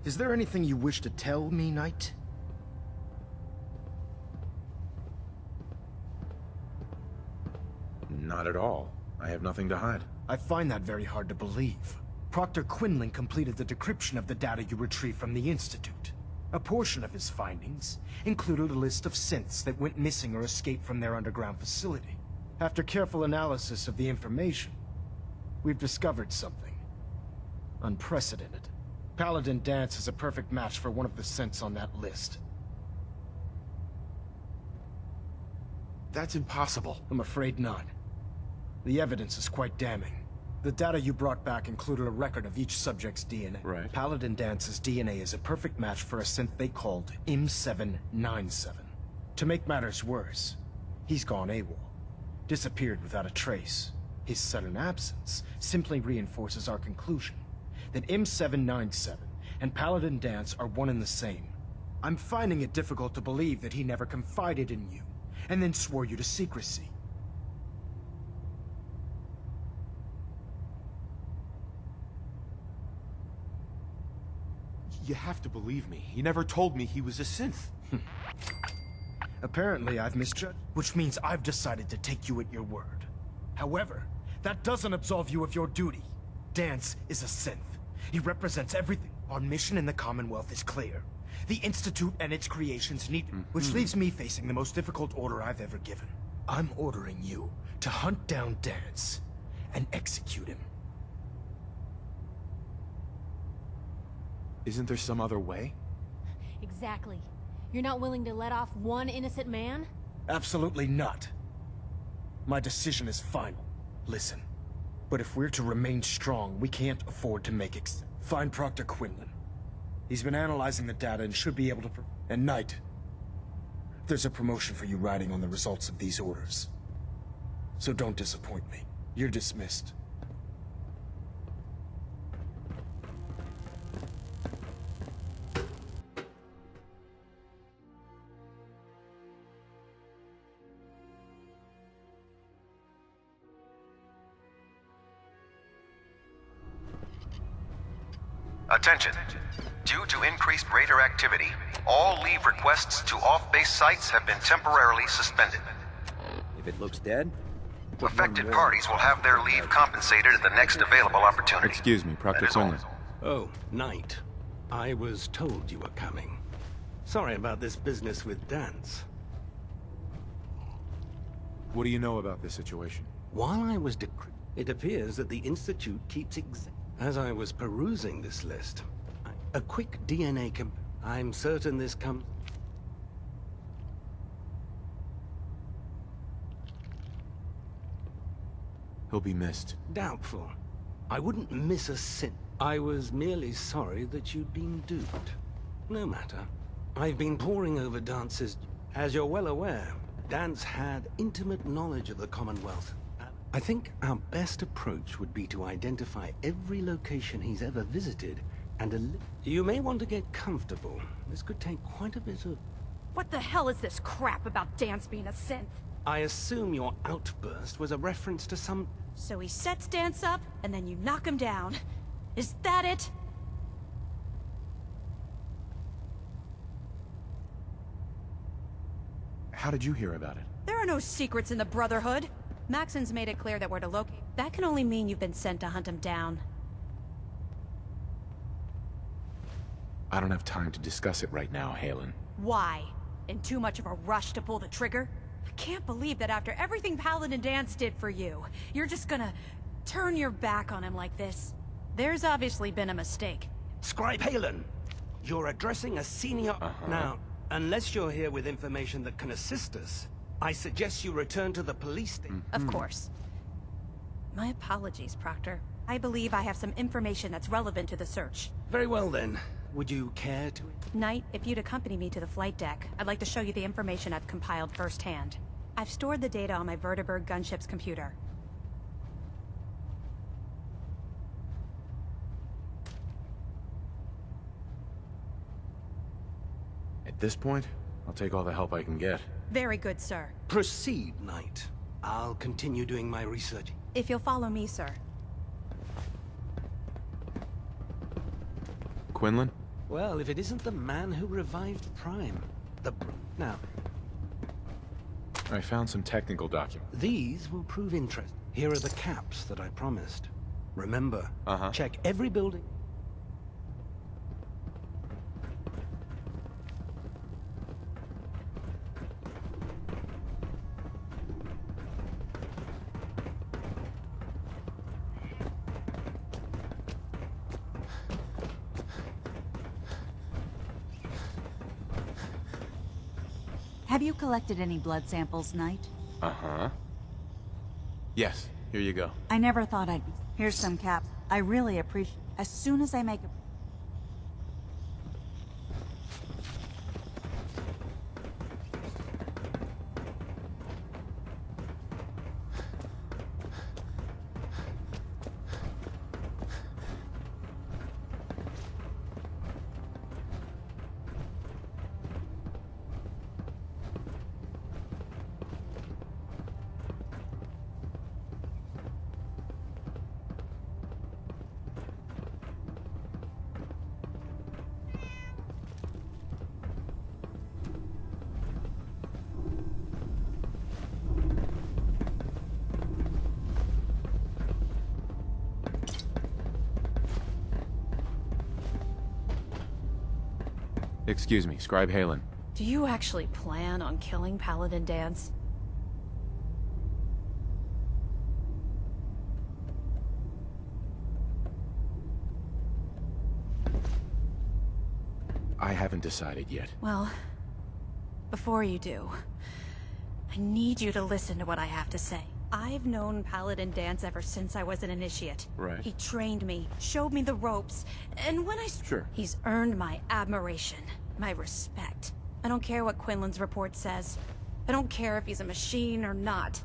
Is there anything you wish to tell me, Knight? Not at all. I have nothing to hide. I find that very hard to believe. Proctor Quinlan completed the decryption of the data you retrieved from the Institute. A portion of his findings included a list of synths that went missing or escaped from their underground facility. After careful analysis of the information, we've discovered something unprecedented. Paladin Dance is a perfect match for one of the synths on that list. That's impossible. I'm afraid not. The evidence is quite damning. The data you brought back included a record of each subject's DNA. Right. Paladin Dance's DNA is a perfect match for a synth they called M797. To make matters worse, he's gone AWOL. Disappeared without a trace. His sudden absence simply reinforces our conclusion that M797 and Paladin Dance are one and the same. I'm finding it difficult to believe that he never confided in you, and then swore you to secrecy. You have to believe me. He never told me he was a synth. Apparently I've misjudged, which means I've decided to take you at your word. However, that doesn't absolve you of your duty. Dance is a synth. He represents everything. Our mission in the Commonwealth is clear. The Institute and its creations need which leaves me facing the most difficult order I've ever given. I'm ordering you to hunt down Dance and execute him. Isn't there some other way? Exactly. You're not willing to let off one innocent man? Absolutely not. My decision is final. Listen, but if we're to remain strong, we can't afford to make Find Proctor Quinlan. He's been analyzing the data and should be able to And Knight, there's a promotion for you riding on the results of these orders. So don't disappoint me. You're dismissed. Attention. Due to increased raider activity, all leave requests to off-base sites have been temporarily suspended. If it looks dead, Affected parties will have their leave compensated at the next available opportunity. Excuse me, Proctor Quinlan. Oh, Knight. I was told you were coming. Sorry about this business with Dance. What do you know about this situation? While I was it appears that the Institute keeps As I was perusing this list, a quick DNA I'm certain this comes... He'll be missed. Doubtful. I wouldn't miss a sin. I was merely sorry that you'd been duped. No matter. I've been poring over Dance's... As you're well aware, Dance had intimate knowledge of the Commonwealth. I think our best approach would be to identify every location he's ever visited, and you may want to get comfortable. This could take quite a bit of... What the hell is this crap about Dance being a synth? I assume your outburst was a reference to some... So he sets Dance up, and then you knock him down. Is that it? How did you hear about it? There are no secrets in the Brotherhood. Maxon's made it clear that we're to locate. That can only mean you've been sent to hunt him down. I don't have time to discuss it right now, Halen. Why? In too much of a rush to pull the trigger? I can't believe that after everything Paladin Dance did for you, you're just gonna turn your back on him like this. There's obviously been a mistake. Scribe Halen, you're addressing a senior... Now, unless you're here with information that can assist us, I suggest you return to the police station. Of course. My apologies, Proctor. I believe I have some information that's relevant to the search. Very well then. Would you care to... Knight, if you'd accompany me to the flight deck, I'd like to show you the information I've compiled firsthand. I've stored the data on my Vertibird gunship's computer. At this point, I'll take all the help I can get. Very good, sir. Proceed, Knight. I'll continue doing my research. If you'll follow me, sir. Quinlan? Well, if it isn't the man who revived Prime. Now... I found some technical documents. These will prove interesting. Here are the caps that I promised. Remember, check every building... Have you collected any blood samples, Knight? Yes, here you go. I never thought I'd... Here's some caps. I really appreciate... As soon as I make a... Excuse me, Scribe Halen. Do you actually plan on killing Paladin Dance? I haven't decided yet. Well, before you do, I need you to listen to what I have to say. I've known Paladin Dance ever since I was an initiate. Right. He trained me, showed me the ropes, and when I... Sure. He's earned my admiration, my respect. I don't care what Quinlan's report says. I don't care if he's a machine or not.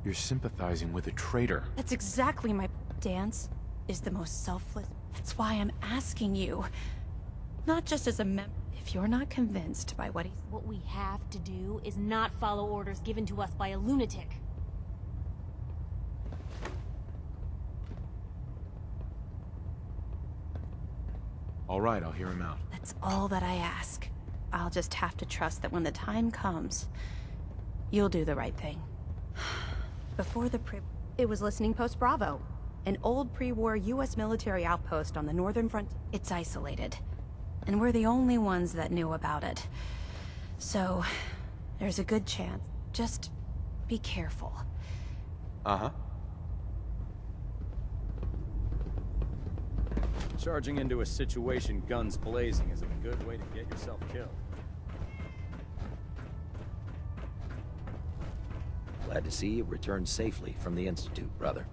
You're sympathizing with a traitor. That's exactly my... Dance is the most selfless... That's why I'm asking you. Not just as a member. If you're not convinced by what he's... What we have to do is not follow orders given to us by a lunatic. All right, I'll hear him out. That's all that I ask. I'll just have to trust that when the time comes, you'll do the right thing. Before the it was Listening Post Bravo, an old pre-war U.S. military outpost on the northern front. It's isolated, and we're the only ones that knew about it. So, there's a good chance. Just be careful. Uh-huh. Charging into a situation guns blazing is a good way to get yourself killed. Glad to see you returned safely from the Institute, brother.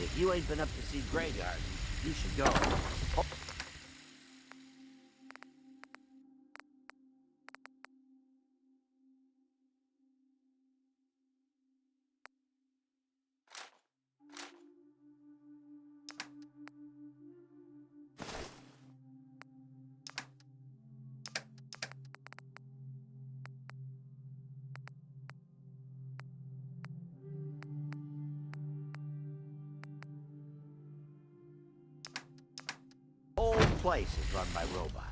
If you ain't been up to see Graveyard, you should go. Oh. Place is run by robots.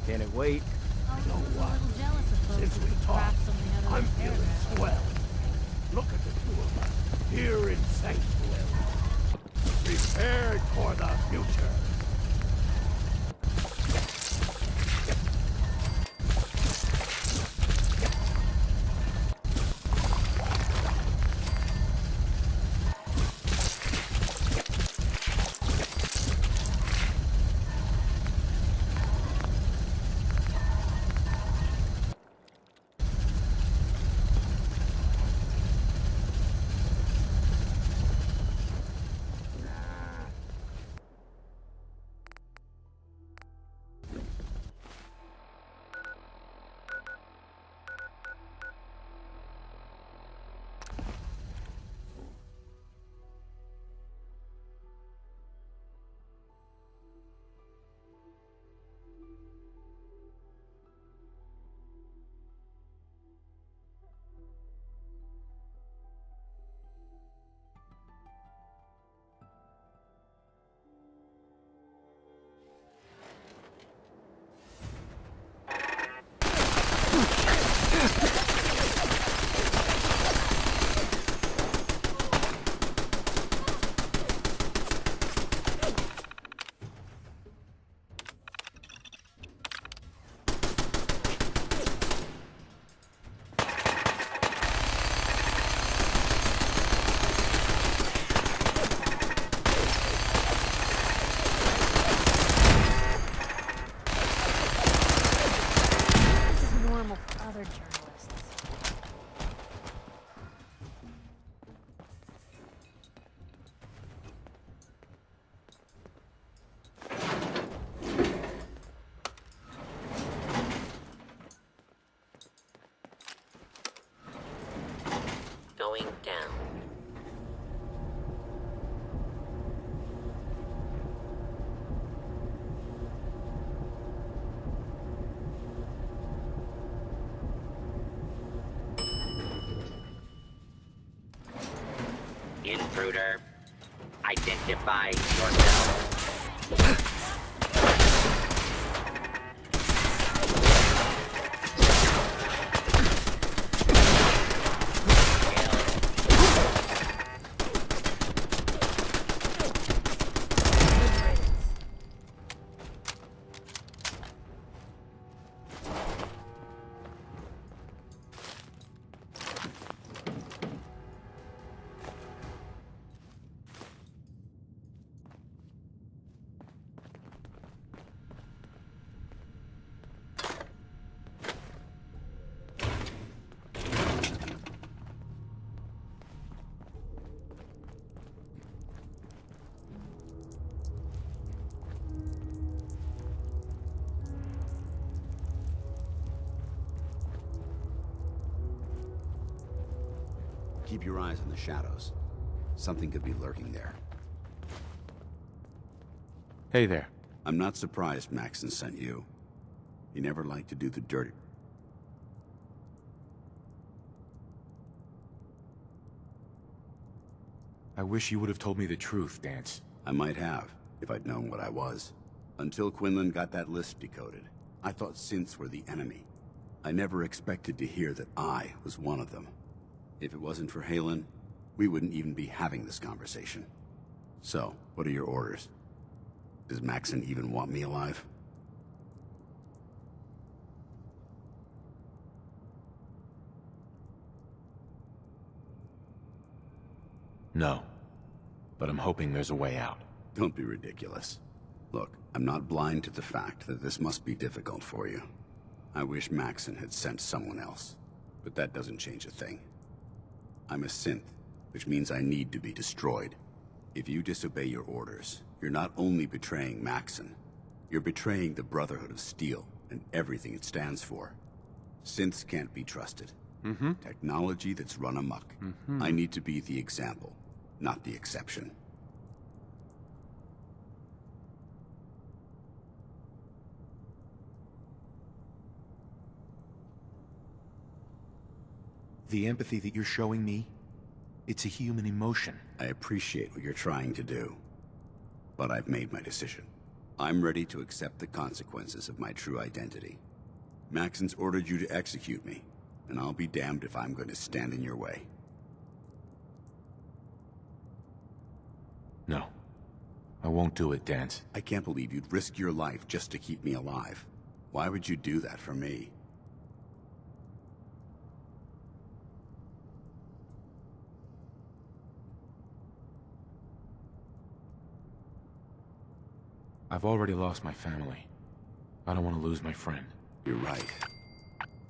Can it wait? You know what? Since we talked, I'm feeling swell. Look at the two of us, here in Sanctuary. Prepared for the future. going down. Intruder, identify yourself. Keep your eyes on the shadows. Something could be lurking there. Hey there. I'm not surprised Maxon sent you. He never liked to do the dirty. I wish you would have told me the truth, Dance. I might have, if I'd known what I was. Until Quinlan got that list decoded, I thought synths were the enemy. I never expected to hear that I was one of them. If it wasn't for Halen, we wouldn't even be having this conversation. So, what are your orders? Does Maxon even want me alive? No. But I'm hoping there's a way out. Don't be ridiculous. Look, I'm not blind to the fact that this must be difficult for you. I wish Maxon had sent someone else, but that doesn't change a thing. I'm a synth, which means I need to be destroyed. If you disobey your orders, you're not only betraying Maxon, you're betraying the Brotherhood of Steel and everything it stands for. Synths can't be trusted. Technology that's run amok. I need to be the example, not the exception. The empathy that you're showing me, it's a human emotion. I appreciate what you're trying to do, but I've made my decision. I'm ready to accept the consequences of my true identity. Maxon's ordered you to execute me, and I'll be damned if I'm going to stand in your way. No. I won't do it, Dance. I can't believe you'd risk your life just to keep me alive. Why would you do that for me? I've already lost my family. I don't want to lose my friend. You're right.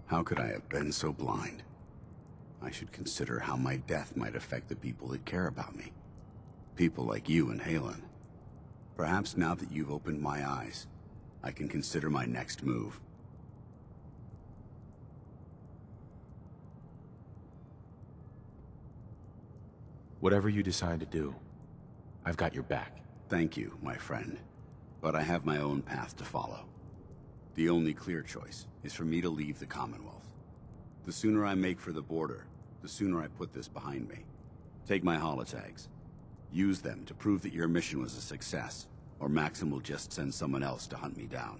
How could I have been so blind? I should consider how my death might affect the people that care about me. People like you and Halen. Perhaps now that you've opened my eyes, I can consider my next move. Whatever you decide to do, I've got your back. Thank you, my friend. But I have my own path to follow. The only clear choice is for me to leave the Commonwealth. The sooner I make for the border, the sooner I put this behind me. Take my holotags. Use them to prove that your mission was a success, or Maxim will just send someone else to hunt me down.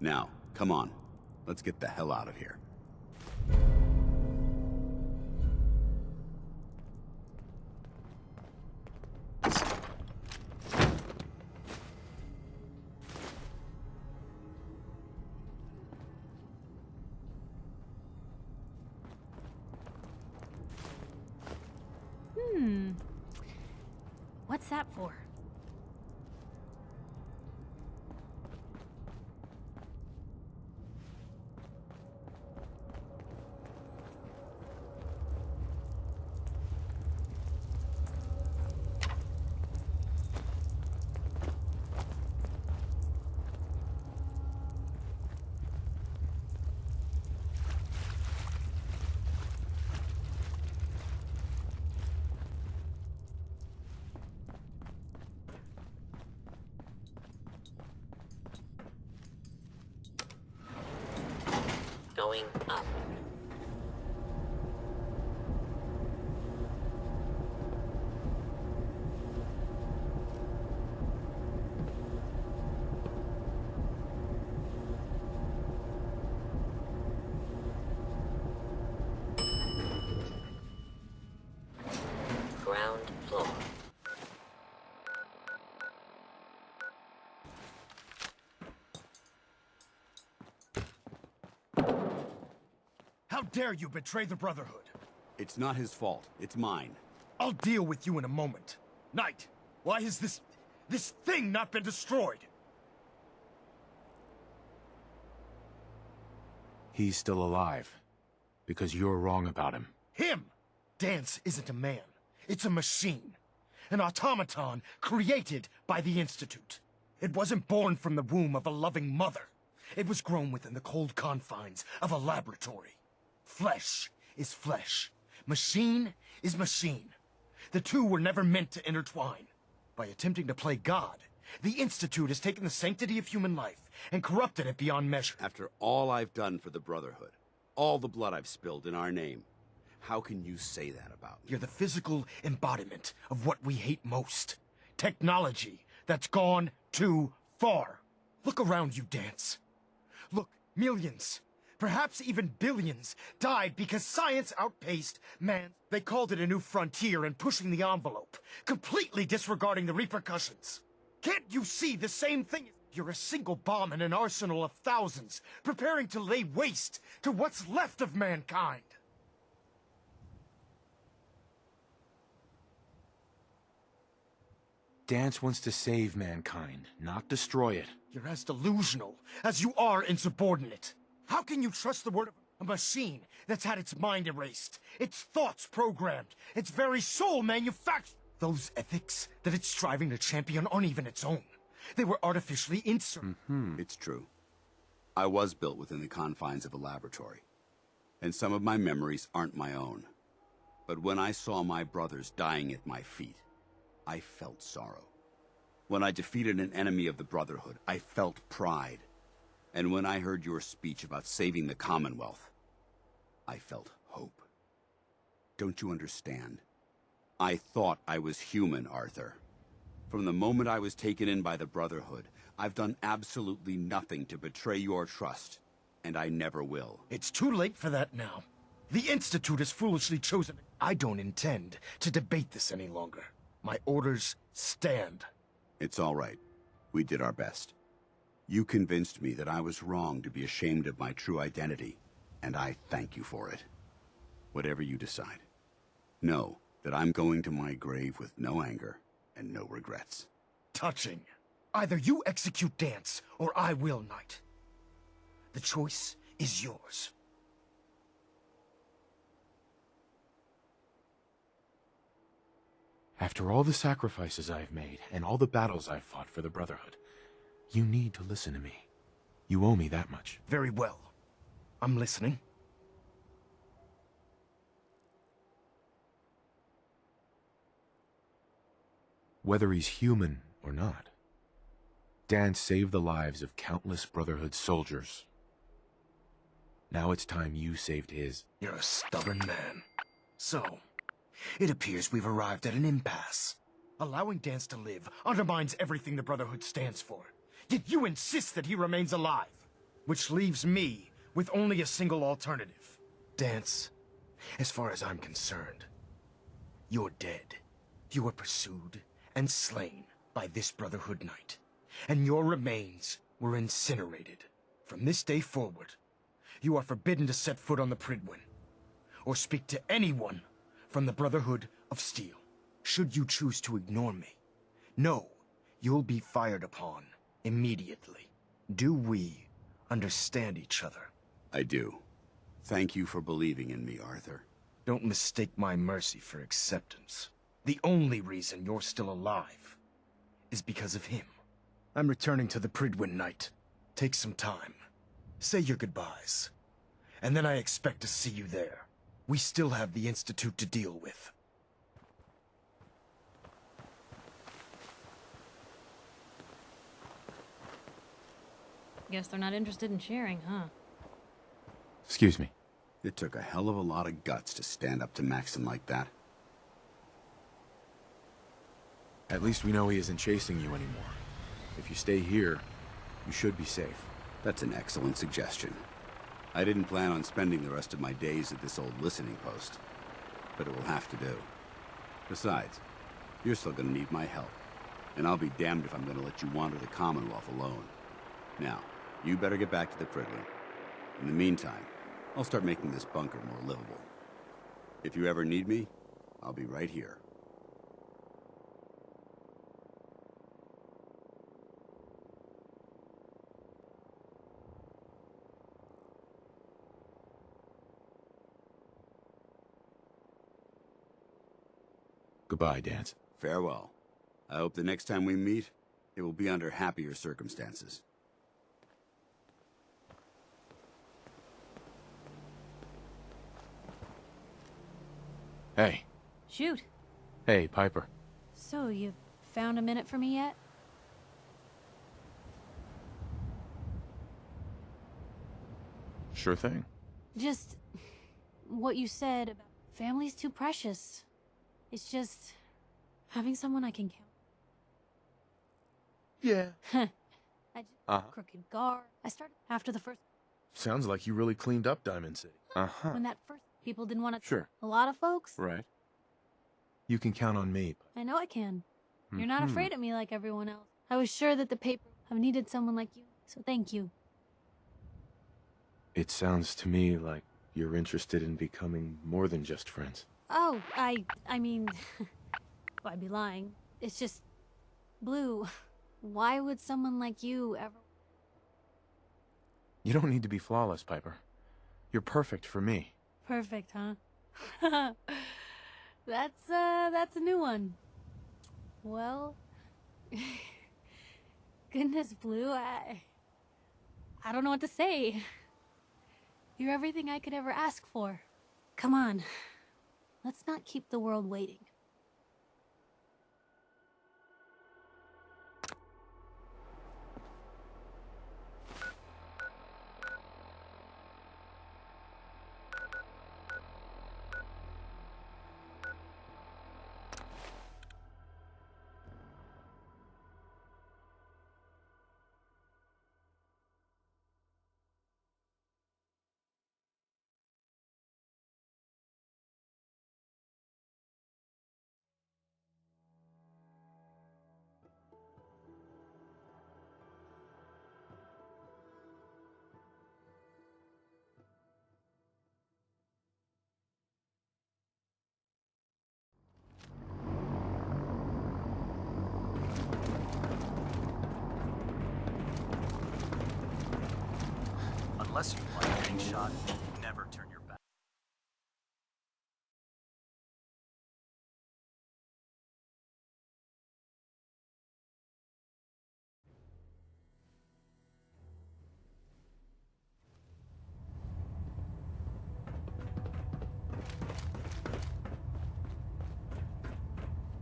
Now, come on. Let's get the hell out of here. What's that for? going up. Ground floor. How dare you betray the Brotherhood? It's not his fault. It's mine. I'll deal with you in a moment. Knight, why has this thing not been destroyed? He's still alive. Because you're wrong about him. Him! Dance isn't a man. It's a machine. An automaton created by the Institute. It wasn't born from the womb of a loving mother. It was grown within the cold confines of a laboratory. Flesh is flesh. Machine is machine. The two were never meant to intertwine. By attempting to play God, the Institute has taken the sanctity of human life and corrupted it beyond measure. After all I've done for the Brotherhood, all the blood I've spilled in our name, how can you say that about me? You're the physical embodiment of what we hate most. Technology that's gone too far. Look around you, Dance. Look, millions, perhaps even billions, died because science outpaced man. They called it a new frontier and pushing the envelope, completely disregarding the repercussions. Can't you see the same thing? You're a single bomb in an arsenal of thousands, preparing to lay waste to what's left of mankind. Dance wants to save mankind, not destroy it. You're as delusional as you are insubordinate. How can you trust the word of a machine that's had its mind erased, its thoughts programmed, its very soul manufactured? Those ethics that it's striving to champion aren't even its own. They were artificially inserted. It's true. I was built within the confines of a laboratory, and some of my memories aren't my own. But when I saw my brothers dying at my feet, I felt sorrow. When I defeated an enemy of the Brotherhood, I felt pride. And when I heard your speech about saving the Commonwealth, I felt hope. Don't you understand? I thought I was human, Arthur. From the moment I was taken in by the Brotherhood, I've done absolutely nothing to betray your trust, and I never will. It's too late for that now. The Institute has foolishly chosen. I don't intend to debate this any longer. My orders stand. It's all right. We did our best. You convinced me that I was wrong to be ashamed of my true identity, and I thank you for it. Whatever you decide, know that I'm going to my grave with no anger and no regrets. Touching. Either you execute Dance, or I will, Knight. The choice is yours. After all the sacrifices I've made, and all the battles I've fought for the Brotherhood, you need to listen to me. You owe me that much. Very well. I'm listening. Whether he's human or not, Dan saved the lives of countless Brotherhood soldiers. Now it's time you saved his. You're a stubborn man. So, it appears we've arrived at an impasse. Allowing Dance to live undermines everything the Brotherhood stands for. Yet you insist that he remains alive. Which leaves me with only a single alternative. Dance, as far as I'm concerned, you're dead. You were pursued and slain by this Brotherhood Knight. And your remains were incinerated. From this day forward, you are forbidden to set foot on the Prydwen, or speak to anyone from the Brotherhood of Steel. Should you choose to ignore me, know you'll be fired upon immediately. Do we understand each other? I do. Thank you for believing in me, Arthur. Don't mistake my mercy for acceptance. The only reason you're still alive is because of him. I'm returning to the Prydwen, Knight. Take some time. Say your goodbyes. And then I expect to see you there. We still have the Institute to deal with. Guess they're not interested in sharing, huh? Excuse me. It took a hell of a lot of guts to stand up to Maxon like that. At least we know he isn't chasing you anymore. If you stay here, you should be safe. That's an excellent suggestion. I didn't plan on spending the rest of my days at this old listening post, but it will have to do. Besides, you're still gonna need my help, and I'll be damned if I'm gonna let you wander the Commonwealth alone. Now, you better get back to the Prydwen. In the meantime, I'll start making this bunker more livable. If you ever need me, I'll be right here. Goodbye, Dance. Farewell. I hope the next time we meet, it will be under happier circumstances. Hey. Shoot. Hey, Piper. So, you found a minute for me yet? Sure thing. Just what you said about family's too precious. It's just having someone I can count. Yeah. I just crooked guard. I started after the first. Sounds like you really cleaned up Diamond City. When that first people didn't want to. Sure. A lot of folks. Right. You can count on me. I know I can. You're not afraid of me like everyone else. I was sure that the paper have needed someone like you, so thank you. It sounds to me like you're interested in becoming more than just friends. Oh, I mean, I'd be lying. It's just, Blue, why would someone like you ever... You don't need to be flawless, Piper. You're perfect for me. Perfect, huh? That's a new one. Well, goodness, Blue, I don't know what to say. You're everything I could ever ask for. Come on. Let's not keep the world waiting. Unless you like getting shot, never turn your back.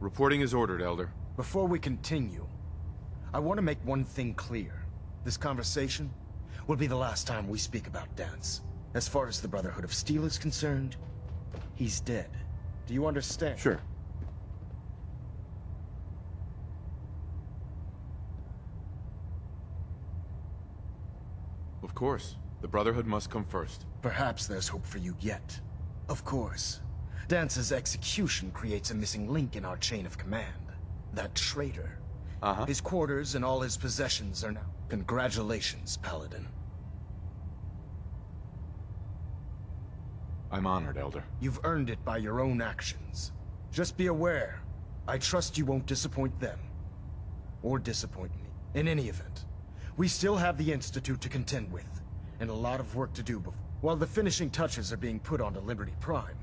Reporting is ordered, Elder. Before we continue, I want to make one thing clear. This conversation will be the last time we speak about Dance. As far as the Brotherhood of Steel is concerned, he's dead. Do you understand? Sure. Of course. The Brotherhood must come first. Perhaps there's hope for you yet. Of course. Dance's execution creates a missing link in our chain of command. That traitor. His quarters and all his possessions are now... Congratulations, Paladin. I'm honored, Elder. You've earned it by your own actions. Just be aware, I trust you won't disappoint them. Or disappoint me. In any event, we still have the Institute to contend with, and a lot of work to do before. While the finishing touches are being put onto Liberty Prime,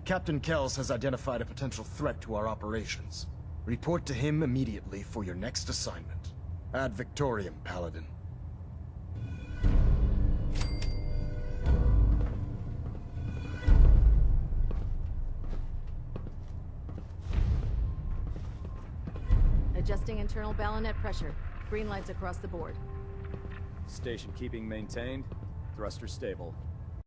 Captain Kells has identified a potential threat to our operations. Report to him immediately for your next assignment. Ad Victoriam, Paladin. Adjusting internal ballonet pressure. Green lights across the board. Station keeping maintained. Thruster stable.